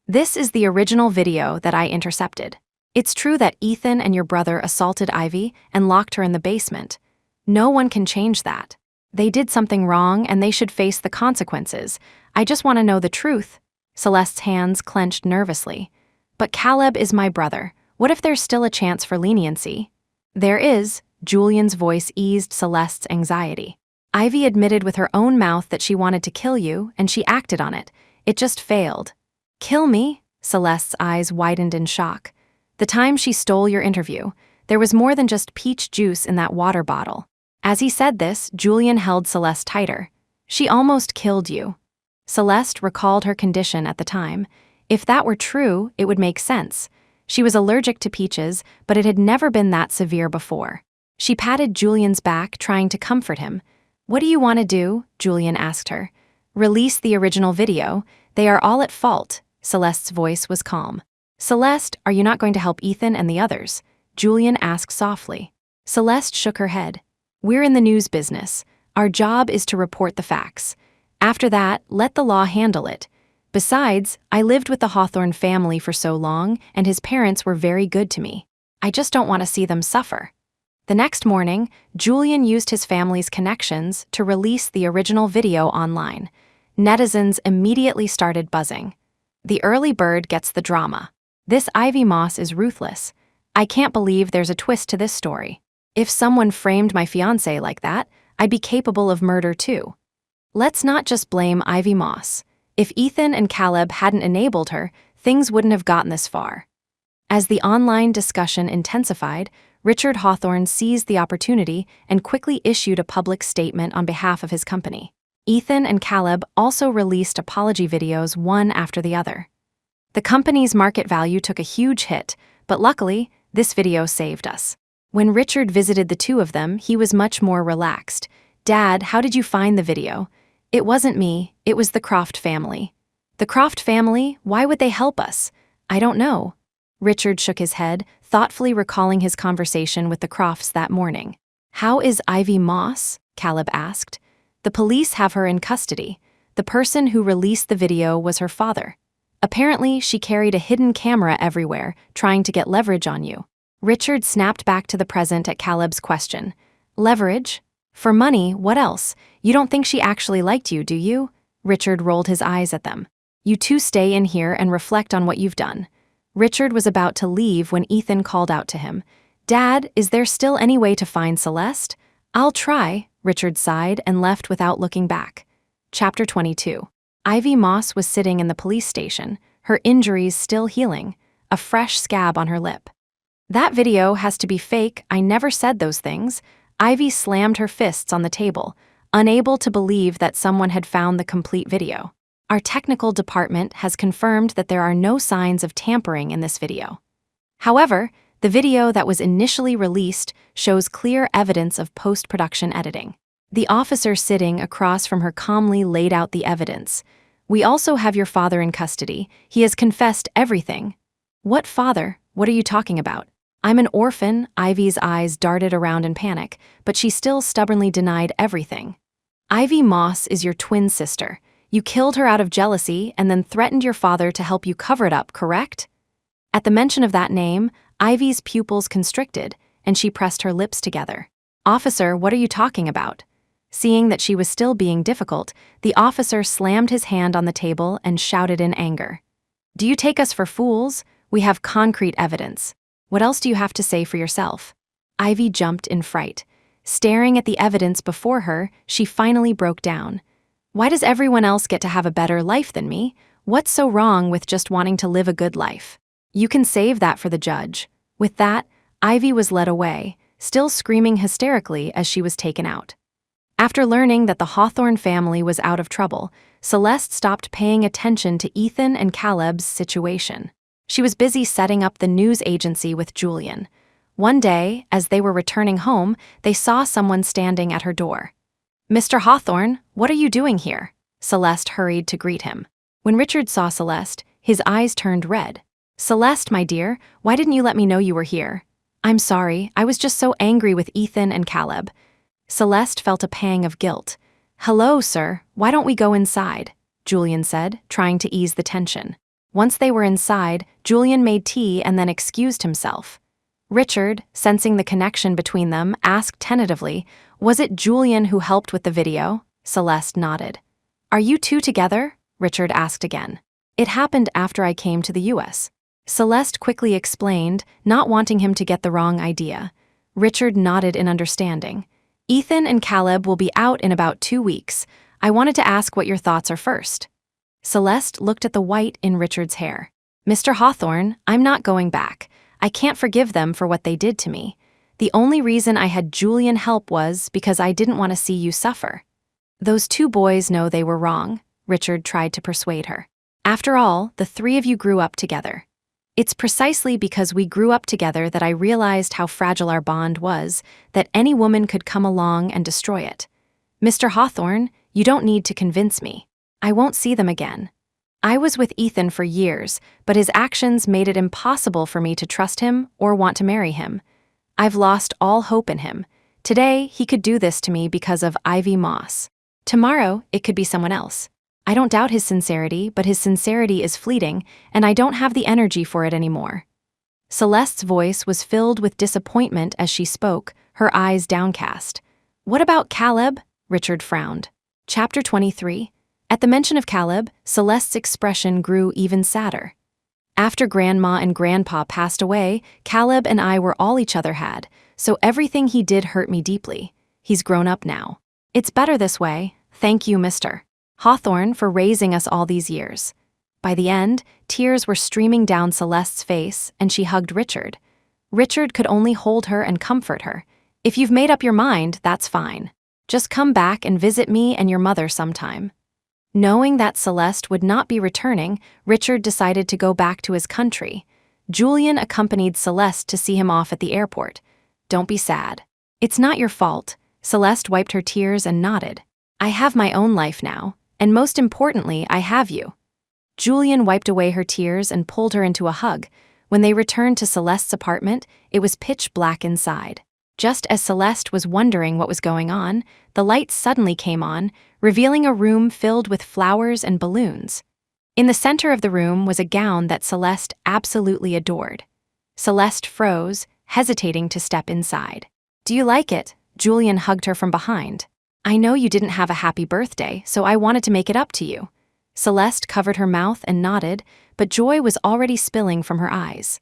"This is the original video that I intercepted." It's true that Ethan and your brother assaulted Ivy and locked her in the basement. No one can change that. They did something wrong and they should face the consequences. I just want to know the truth." Celeste's hands clenched nervously. "But Caleb is my brother. What if there's still a chance for leniency?" "There is." Julian's voice eased Celeste's anxiety. "Ivy admitted with her own mouth that she wanted to kill you, and she acted on it. It just failed." "Kill me?" Celeste's eyes widened in shock. "The time she stole your interview, there was more than just peach juice in that water bottle." As he said this, Julian held Celeste tighter. "She almost killed you." Celeste recalled her condition at the time. If that were true, it would make sense. She was allergic to peaches, but it had never been that severe before. She patted Julian's back, trying to comfort him. "What do you want to do?" Julian asked her. "Release the original video. They are all at fault." Celeste's voice was calm. "Celeste, are you not going to help Ethan and the others?" Julian asked softly. Celeste shook her head. "We're in the news business. Our job is to report the facts. After that, let the law handle it. Besides, I lived with the Hawthorne family for so long, and his parents were very good to me. I just don't want to see them suffer." The next morning, Julian used his family's connections to release the original video online. Netizens immediately started buzzing. "The early bird gets the drama. This Ivy Moss is ruthless. I can't believe there's a twist to this story. If someone framed my fiancé like that, I'd be capable of murder too." Let's not just blame Ivy Moss. If Ethan and Caleb hadn't enabled her, things wouldn't have gotten this far. As the online discussion intensified, Richard Hawthorne seized the opportunity and quickly issued a public statement on behalf of his company. Ethan and Caleb also released apology videos one after the other. The company's market value took a huge hit, but luckily, this video saved us. When Richard visited the two of them, he was much more relaxed. "Dad, how did you find the video?" "It wasn't me, it was the Croft family." "The Croft family? Why would they help us?" "I don't know." Richard shook his head, thoughtfully recalling his conversation with the Crofts that morning. "How is Ivy Moss?" Caleb asked. "The police have her in custody. The person who released the video was her father. Apparently, she carried a hidden camera everywhere, trying to get leverage on you." Richard snapped back to the present at Caleb's question. "Leverage? For money, what else? You don't think she actually liked you, do you?" Richard rolled his eyes at them. "You two stay in here and reflect on what you've done." Richard was about to leave when Ethan called out to him. "Dad, is there still any way to find Celeste?" "I'll try," Richard sighed and left without looking back. Chapter 22. Ivy Moss was sitting in the police station, her injuries still healing, a fresh scab on her lip. "That video has to be fake. I never said those things." Ivy slammed her fists on the table, unable to believe that someone had found the complete video. "Our technical department has confirmed that there are no signs of tampering in this video. However, the video that was initially released shows clear evidence of post-production editing." The officer sitting across from her calmly laid out the evidence. "We also have your father in custody. He has confessed everything." "What father? What are you talking about?" "I'm an orphan." Ivy's eyes darted around in panic, but she still stubbornly denied everything. "Ivy Moss is your twin sister. You killed her out of jealousy and then threatened your father to help you cover it up, correct?" At the mention of that name, Ivy's pupils constricted, and she pressed her lips together. "Officer, what are you talking about?" Seeing that she was still being difficult, the officer slammed his hand on the table and shouted in anger. "Do you take us for fools? We have concrete evidence. What else do you have to say for yourself?" Ivy jumped in fright. Staring at the evidence before her, she finally broke down. "Why does everyone else get to have a better life than me? What's so wrong with just wanting to live a good life? You can save that for the judge." With that, Ivy was led away, still screaming hysterically as she was taken out. After learning that the Hawthorne family was out of trouble, Celeste stopped paying attention to Ethan and Caleb's situation. She was busy setting up the news agency with Julian. One day, as they were returning home, they saw someone standing at her door. "Mr. Hawthorne, what are you doing here?" Celeste hurried to greet him. When Richard saw Celeste, his eyes turned red. "Celeste, my dear, why didn't you let me know you were here?" "I'm sorry, I was just so angry with Ethan and Caleb." Celeste felt a pang of guilt. "Hello, sir, why don't we go inside?" Julian said, trying to ease the tension. Once they were inside, Julian made tea and then excused himself. Richard, sensing the connection between them, asked tentatively, "Was it Julian who helped with the video?" Celeste nodded. "Are you two together?" Richard asked again. "It happened after I came to the US." Celeste quickly explained, not wanting him to get the wrong idea. Richard nodded in understanding. "Ethan and Caleb will be out in about 2 weeks. I wanted to ask what your thoughts are first." Celeste looked at the white in Richard's hair. "Mr. Hawthorne, I'm not going back. I can't forgive them for what they did to me. The only reason I had Julian help was because I didn't want to see you suffer." "Those 2 boys know they were wrong," Richard tried to persuade her. "After all, the 3 of you grew up together. It's precisely because we grew up together that I realized how fragile our bond was, that any woman could come along and destroy it. Mr. Hawthorne, you don't need to convince me. I won't see them again. I was with Ethan for years, but his actions made it impossible for me to trust him or want to marry him. I've lost all hope in him. Today, he could do this to me because of Ivy Moss. Tomorrow, it could be someone else. I don't doubt his sincerity, but his sincerity is fleeting, and I don't have the energy for it anymore." Celeste's voice was filled with disappointment as she spoke, her eyes downcast. "What about Caleb?" Richard frowned. Chapter 23. At the mention of Caleb, Celeste's expression grew even sadder. "After Grandma and Grandpa passed away, Caleb and I were all each other had, so everything he did hurt me deeply. He's grown up now. It's better this way. Thank you, Mr. Hawthorne, for raising us all these years." By the end, tears were streaming down Celeste's face, and she hugged Richard. Richard could only hold her and comfort her. "If you've made up your mind, that's fine. Just come back and visit me and your mother sometime." Knowing that Celeste would not be returning, Richard decided to go back to his country. Julian accompanied Celeste to see him off at the airport. "Don't be sad. It's not your fault." Celeste wiped her tears and nodded. "I have my own life now, and most importantly, I have you." Julian wiped away her tears and pulled her into a hug. When they returned to Celeste's apartment, it was pitch black inside. Just as Celeste was wondering what was going on, the lights suddenly came on, revealing a room filled with flowers and balloons. In the center of the room was a gown that Celeste absolutely adored. Celeste froze, hesitating to step inside. "Do you like it?" Julian hugged her from behind. "I know you didn't have a happy birthday, so I wanted to make it up to you." Celeste covered her mouth and nodded, but joy was already spilling from her eyes.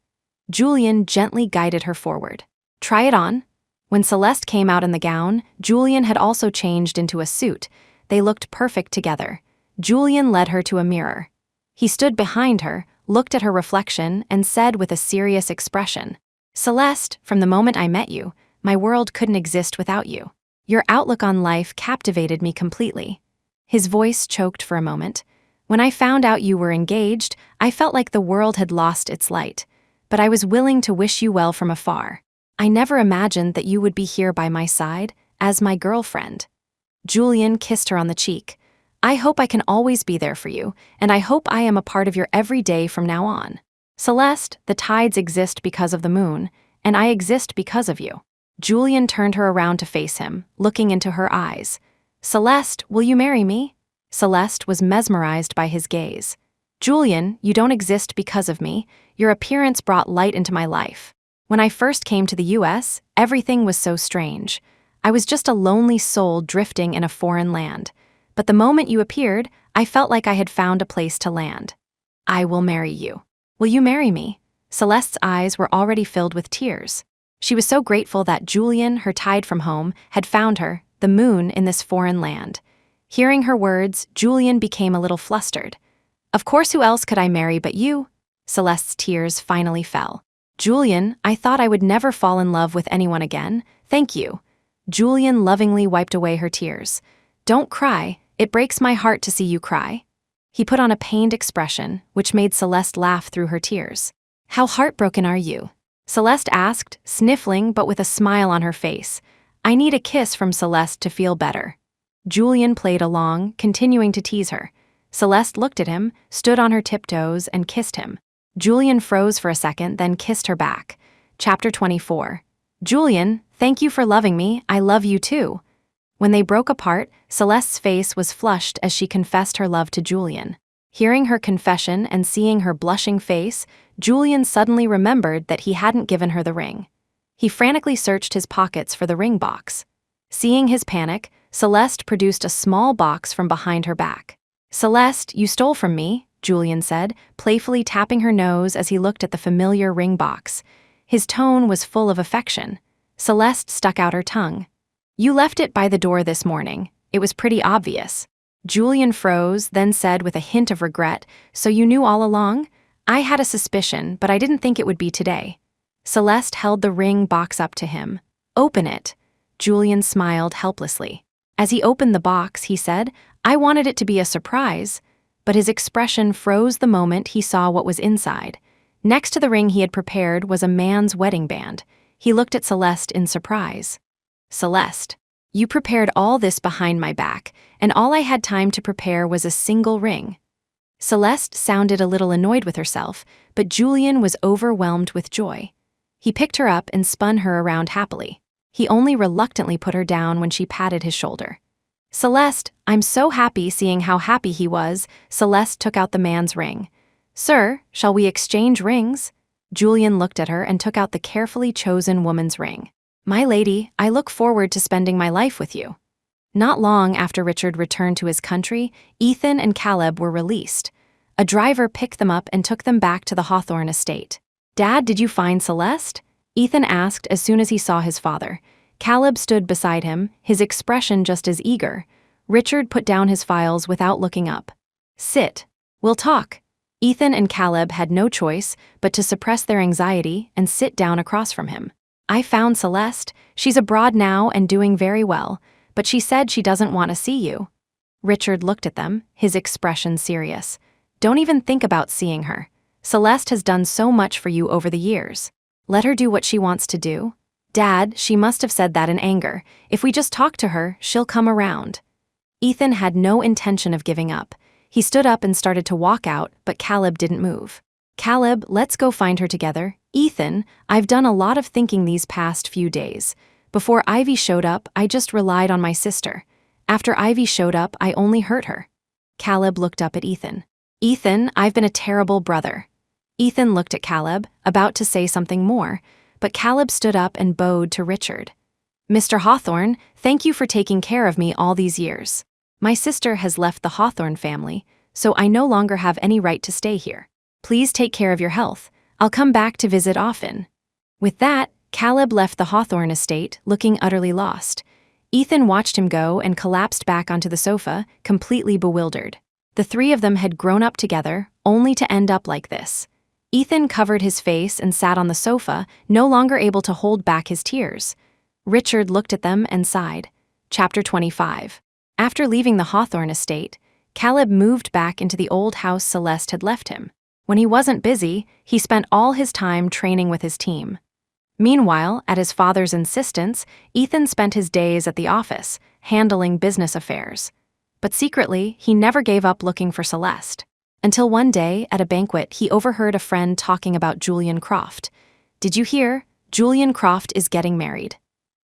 Julian gently guided her forward. "Try it on." When Celeste came out in the gown, Julian had also changed into a suit. They looked perfect together. Julian led her to a mirror. He stood behind her, looked at her reflection, and said with a serious expression, "Celeste, from the moment I met you, my world couldn't exist without you. Your outlook on life captivated me completely." His voice choked for a moment. "When I found out you were engaged, I felt like the world had lost its light. But I was willing to wish you well from afar. I never imagined that you would be here by my side, as my girlfriend." Julian kissed her on the cheek. "I hope I can always be there for you, and I hope I am a part of your every day from now on. Celeste, the tides exist because of the moon, and I exist because of you." Julian turned her around to face him, looking into her eyes. "Celeste, will you marry me?" Celeste was mesmerized by his gaze. "Julian, you don't exist because of me. Your appearance brought light into my life. When I first came to the US, everything was so strange. I was just a lonely soul drifting in a foreign land. But the moment you appeared, I felt like I had found a place to land. I will marry you. Will you marry me?" Celeste's eyes were already filled with tears. She was so grateful that Julian, her tide from home, had found her, the moon, in this foreign land. Hearing her words, Julian became a little flustered. "Of course, who else could I marry but you?" Celeste's tears finally fell. "Julian, I thought I would never fall in love with anyone again. Thank you." Julian lovingly wiped away her tears. "Don't cry. It breaks my heart to see you cry." He put on a pained expression, which made Celeste laugh through her tears. "How heartbroken are you?" Celeste asked, sniffling but with a smile on her face. "I need a kiss from Celeste to feel better." Julian played along, continuing to tease her. Celeste looked at him, stood on her tiptoes, and kissed him. Julian froze for a second, then kissed her back. Chapter 24. "Julian, thank you for loving me. I love you too." When they broke apart, Celeste's face was flushed as she confessed her love to Julian. Hearing her confession and seeing her blushing face, Julian suddenly remembered that he hadn't given her the ring. He frantically searched his pockets for the ring box. Seeing his panic, Celeste produced a small box from behind her back. "Celeste, you stole from me," Julian said, playfully tapping her nose as he looked at the familiar ring box. His tone was full of affection. Celeste stuck out her tongue. "You left it by the door this morning. It was pretty obvious." Julian froze, then said with a hint of regret, "So you knew all along? I had a suspicion, but I didn't think it would be today." Celeste held the ring box up to him. "Open it." Julian smiled helplessly. As he opened the box, he said, "I wanted it to be a surprise," but his expression froze the moment he saw what was inside. Next to the ring he had prepared was a man's wedding band. He looked at Celeste in surprise. "Celeste, you prepared all this behind my back, and all I had time to prepare was a single ring." Celeste sounded a little annoyed with herself, but Julian was overwhelmed with joy. He picked her up and spun her around happily. He only reluctantly put her down when she patted his shoulder. "Celeste, I'm so happy." Seeing how happy he was, Celeste took out the man's ring. "Sir, shall we exchange rings?" Julian looked at her and took out the carefully chosen woman's ring. "My lady, I look forward to spending my life with you." Not long after Richard returned to his country, Ethan and Caleb were released. A driver picked them up and took them back to the Hawthorne estate. "Dad, did you find Celeste?" Ethan asked as soon as he saw his father. Caleb stood beside him, his expression just as eager. Richard put down his files without looking up. "Sit. We'll talk." Ethan and Caleb had no choice but to suppress their anxiety and sit down across from him. "I found Celeste. She's abroad now and doing very well, but she said she doesn't want to see you." Richard looked at them, his expression serious. "Don't even think about seeing her. Celeste has done so much for you over the years. Let her do what she wants to do." "Dad, she must have said that in anger. If we just talk to her, she'll come around." Ethan had no intention of giving up. He stood up and started to walk out, but Caleb didn't move. "Caleb, let's go find her together." "Ethan, I've done a lot of thinking these past few days. Before Ivy showed up, I just relied on my sister. After Ivy showed up, I only hurt her." Caleb looked up at Ethan. "Ethan, I've been a terrible brother." Ethan looked at Caleb, about to say something more, but Caleb stood up and bowed to Richard. "Mr. Hawthorne, thank you for taking care of me all these years. My sister has left the Hawthorne family, so I no longer have any right to stay here. Please take care of your health. I'll come back to visit often." With that, Caleb left the Hawthorne estate, looking utterly lost. Ethan watched him go and collapsed back onto the sofa, completely bewildered. The three of them had grown up together, only to end up like this. Ethan covered his face and sat on the sofa, no longer able to hold back his tears. Richard looked at them and sighed. Chapter 25. After leaving the Hawthorne estate, Caleb moved back into the old house Celeste had left him. When he wasn't busy, he spent all his time training with his team. Meanwhile, at his father's insistence, Ethan spent his days at the office, handling business affairs. But secretly, he never gave up looking for Celeste. Until one day, at a banquet, he overheard a friend talking about Julian Croft. "Did you hear? Julian Croft is getting married."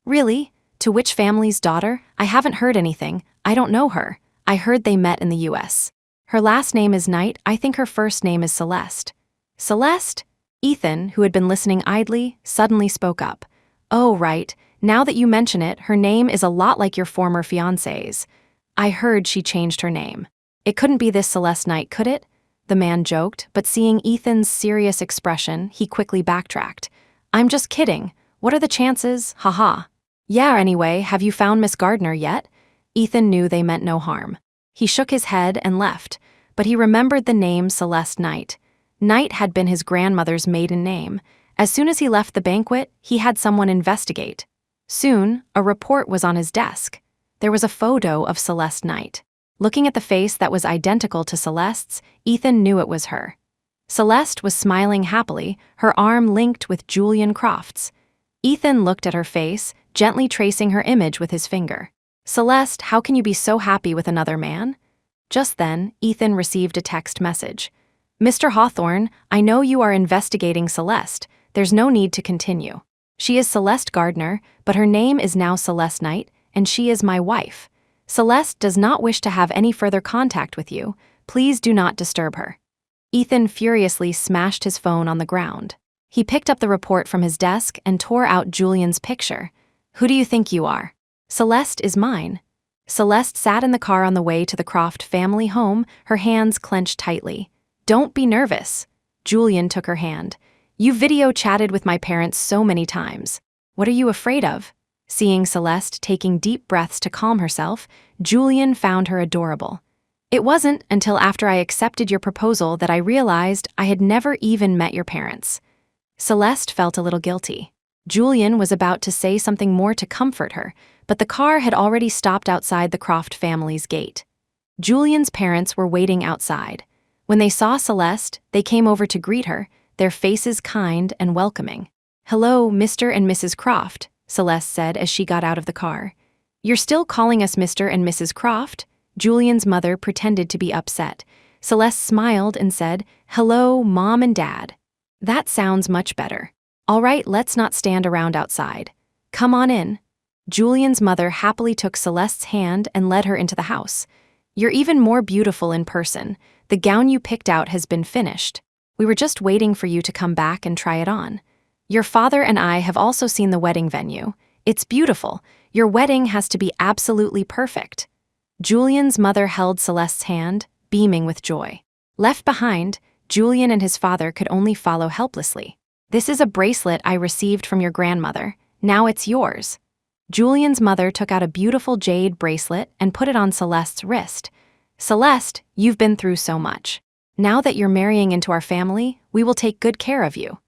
"Really? To which family's daughter? I haven't heard anything. I don't know her. I heard they met in the US. Her last name is Knight. I think her first name is Celeste." "Celeste?" Ethan, who had been listening idly, suddenly spoke up. "Oh, right. Now that you mention it, her name is a lot like your former fiancé's. I heard she changed her name. It couldn't be this Celeste Knight, could it?" The man joked, but seeing Ethan's serious expression, he quickly backtracked. "I'm just kidding. What are the chances? Haha." "Yeah, anyway, have you found Miss Gardner yet?" Ethan knew they meant no harm. He shook his head and left, but he remembered the name Celeste Knight. Knight had been his grandmother's maiden name. As soon as he left the banquet, he had someone investigate. Soon, a report was on his desk. There was a photo of Celeste Knight. Looking at the face that was identical to Celeste's, Ethan knew it was her. Celeste was smiling happily, her arm linked with Julian Croft's. Ethan looked at her face, gently tracing her image with his finger. "Celeste, how can you be so happy with another man?" Just then, Ethan received a text message. "Mr. Hawthorne, I know you are investigating Celeste. There's no need to continue. She is Celeste Gardner, but her name is now Celeste Knight, and she is my wife. Celeste does not wish to have any further contact with you. Please do not disturb her. Ethan furiously smashed his phone on the ground. He picked up the report from his desk and tore out Julian's picture. Who do you think you are? Celeste is mine. Celeste sat in the car on the way to the Croft family home, her hands clenched tightly. Don't be nervous. Julian took her hand. You video chatted with my parents so many times. What are you afraid of? Seeing Celeste taking deep breaths to calm herself, Julian found her adorable. It wasn't until after I accepted your proposal that I realized I had never even met your parents. Celeste felt a little guilty. Julian was about to say something more to comfort her, but the car had already stopped outside the Croft family's gate. Julian's parents were waiting outside. When they saw Celeste, they came over to greet her, their faces kind and welcoming. Hello, Mr. and Mrs. Croft, Celeste said as she got out of the car. You're still calling us Mr. and Mrs. Croft? Julian's mother pretended to be upset. Celeste smiled and said, Hello, Mom and Dad. That sounds much better. All right, let's not stand around outside. Come on in. Julian's mother happily took Celeste's hand and led her into the house. You're even more beautiful in person. The gown you picked out has been finished. We were just waiting for you to come back and try it on. Your father and I have also seen the wedding venue. It's beautiful. Your wedding has to be absolutely perfect. Julian's mother held Celeste's hand, beaming with joy. Left behind, Julian and his father could only follow helplessly. This is a bracelet I received from your grandmother. Now it's yours. Julian's mother took out a beautiful jade bracelet and put it on Celeste's wrist. Celeste, you've been through so much. Now that you're marrying into our family, we will take good care of you.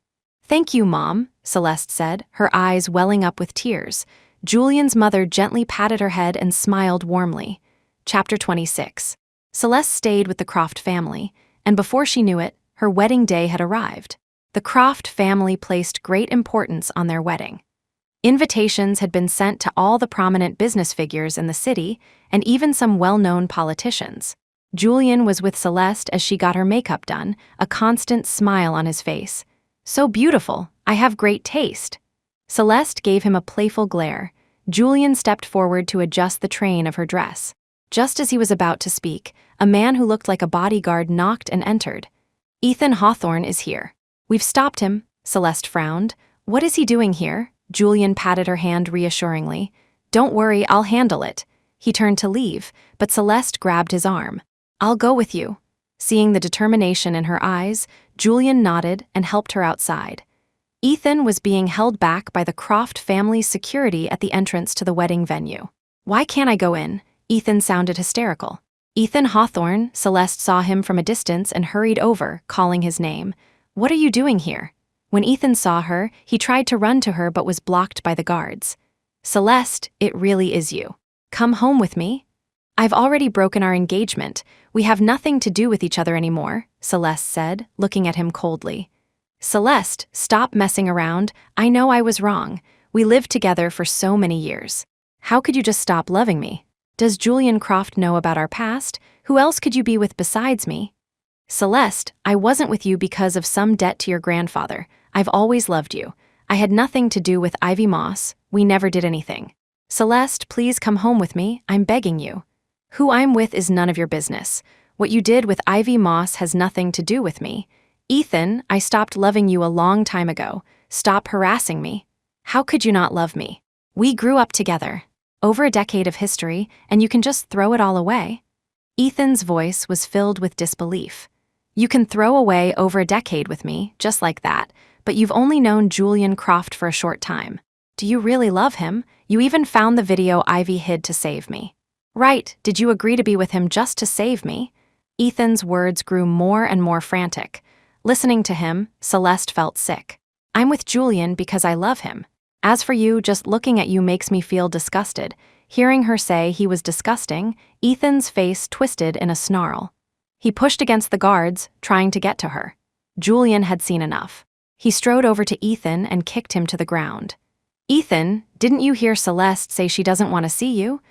Thank you, Mom, Celeste said, her eyes welling up with tears. Julian's mother gently patted her head and smiled warmly. Chapter 26. Celeste stayed with the Croft family, and before she knew it, her wedding day had arrived. The Croft family placed great importance on their wedding. Invitations had been sent to all the prominent business figures in the city and even some well-known politicians. Julian was with Celeste as she got her makeup done, a constant smile on his face. So beautiful, I have great taste. Celeste gave him a playful glare. Julian stepped forward to adjust the train of her dress. Just as he was about to speak, a man who looked like a bodyguard knocked and entered. Ethan Hawthorne is here. We've stopped him, Celeste frowned. What is he doing here? Julian patted her hand reassuringly. Don't worry, I'll handle it. He turned to leave, but Celeste grabbed his arm. I'll go with you. Seeing the determination in her eyes, Julian nodded and helped her outside. Ethan was being held back by the Croft family's security at the entrance to the wedding venue. Why can't I go in? Ethan sounded hysterical. Ethan Hawthorne, Celeste saw him from a distance and hurried over, calling his name. What are you doing here? When Ethan saw her, he tried to run to her but was blocked by the guards. Celeste, it really is you. Come home with me. I've already broken our engagement. We have nothing to do with each other anymore, Celeste said, looking at him coldly. Celeste, stop messing around. I know I was wrong. We lived together for so many years. How could you just stop loving me? Does Julian Croft know about our past? Who else could you be with besides me? Celeste, I wasn't with you because of some debt to your grandfather. I've always loved you. I had nothing to do with Ivy Moss. We never did anything. Celeste, please come home with me. I'm begging you. Who I'm with is none of your business. What you did with Ivy Moss has nothing to do with me. Ethan, I stopped loving you a long time ago. Stop harassing me. How could you not love me? We grew up together. Over a decade of history, and you can just throw it all away? Ethan's voice was filled with disbelief. You can throw away over a decade with me, just like that, but you've only known Julian Croft for a short time. Do you really love him? You even found the video Ivy hid to save me. Right, did you agree to be with him just to save me? Ethan's words grew more and more frantic. Listening to him, Celeste felt sick. I'm with Julian because I love him. As for you, just looking at you makes me feel disgusted. Hearing her say he was disgusting, Ethan's face twisted in a snarl. He pushed against the guards, trying to get to her. Julian had seen enough. He strode over to Ethan and kicked him to the ground. Ethan, didn't you hear Celeste say she doesn't want to see you?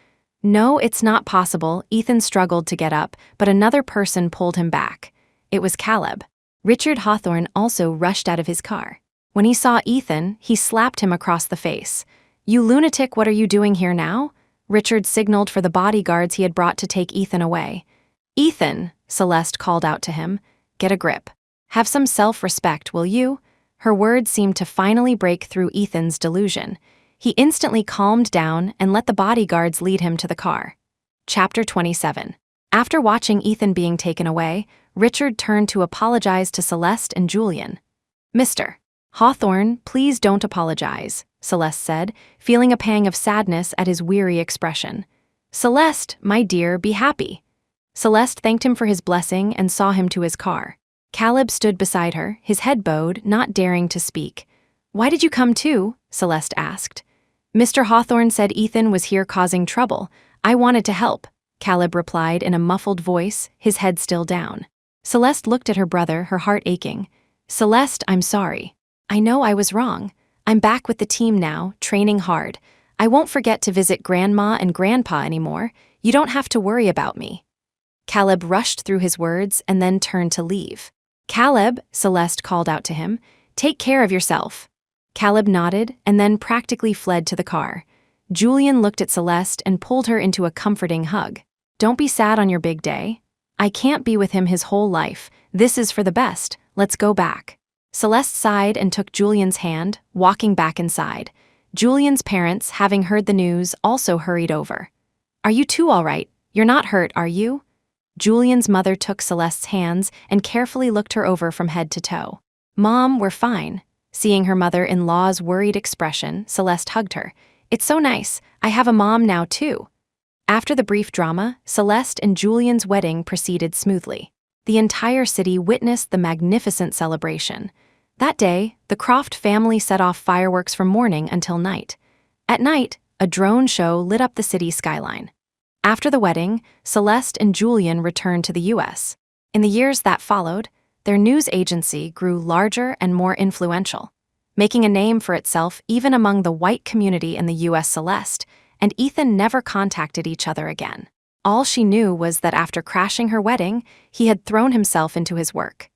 No, it's not possible. Ethan struggled to get up, but another person pulled him back. It was Caleb. Richard Hawthorne also rushed out of his car. When he saw Ethan, he slapped him across the face. You lunatic, what are you doing here now? Richard signaled for the bodyguards he had brought to take Ethan away. "Ethan," Celeste called out to him, "get a grip. Have some self-respect, will you?" Her words seemed to finally break through Ethan's delusion. He instantly calmed down and let the bodyguards lead him to the car. Chapter 27. After watching Ethan being taken away, Richard turned to apologize to Celeste and Julian. "Mr. Hawthorne, please don't apologize," Celeste said, feeling a pang of sadness at his weary expression. "Celeste, my dear, be happy." Celeste thanked him for his blessing and saw him to his car. Caleb stood beside her, his head bowed, not daring to speak. "Why did you come too?" Celeste asked. "Mr. Hawthorne said Ethan was here causing trouble. I wanted to help," Caleb replied in a muffled voice, his head still down. Celeste looked at her brother, her heart aching. "Celeste, I'm sorry. I know I was wrong. I'm back with the team now, training hard. I won't forget to visit Grandma and Grandpa anymore. You don't have to worry about me." Caleb rushed through his words and then turned to leave. "Caleb," Celeste called out to him, "take care of yourself." Caleb nodded and then practically fled to the car. Julian looked at Celeste and pulled her into a comforting hug. "Don't be sad on your big day. I can't be with him his whole life. This is for the best. Let's go back." Celeste sighed and took Julian's hand, walking back inside. Julian's parents, having heard the news, also hurried over. "Are you two all right? You're not hurt, are you?" Julian's mother took Celeste's hands and carefully looked her over from head to toe. "Mom, we're fine." Seeing her mother-in-law's worried expression, Celeste hugged her. "It's so nice. I have a mom now, too." After the brief drama, Celeste and Julian's wedding proceeded smoothly. The entire city witnessed the magnificent celebration. That day, the Croft family set off fireworks from morning until night. At night, a drone show lit up the city skyline. After the wedding, Celeste and Julian returned to the U.S. In the years that followed, their news agency grew larger and more influential, making a name for itself even among the white community in the U.S. Celeste and Ethan never contacted each other again. All she knew was that after crashing her wedding, he had thrown himself into his work.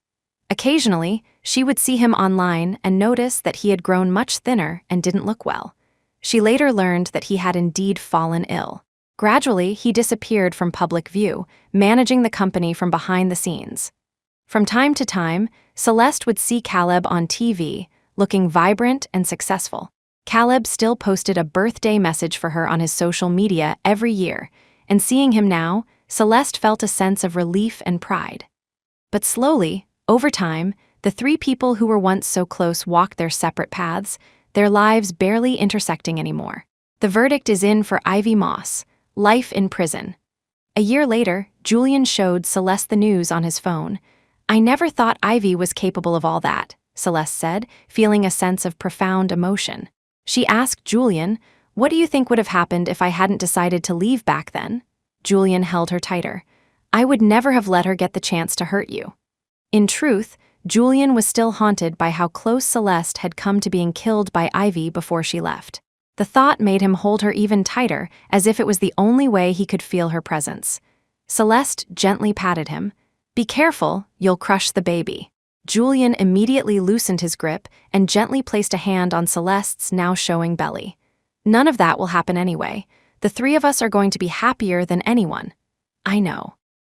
Occasionally, she would see him online and notice that he had grown much thinner and didn't look well. She later learned that he had indeed fallen ill. Gradually, he disappeared from public view, managing the company from behind the scenes. From time to time, Celeste would see Caleb on TV, looking vibrant and successful. Caleb still posted a birthday message for her on his social media every year, and seeing him now, Celeste felt a sense of relief and pride. But slowly, over time, the three people who were once so close walked their separate paths, their lives barely intersecting anymore. The verdict is in for Ivy Moss, life in prison. A year later, Julian showed Celeste the news on his phone. "I never thought Ivy was capable of all that," Celeste said, feeling a sense of profound emotion. She asked Julian, "What do you think would have happened if I hadn't decided to leave back then?" Julian held her tighter. "I would never have let her get the chance to hurt you." In truth, Julian was still haunted by how close Celeste had come to being killed by Ivy before she left. The thought made him hold her even tighter, as if it was the only way he could feel her presence. Celeste gently patted him. "Be careful, you'll crush the baby." Julian immediately loosened his grip and gently placed a hand on Celeste's now showing belly. "None of that will happen anyway. The three of us are going to be happier than anyone." "I know."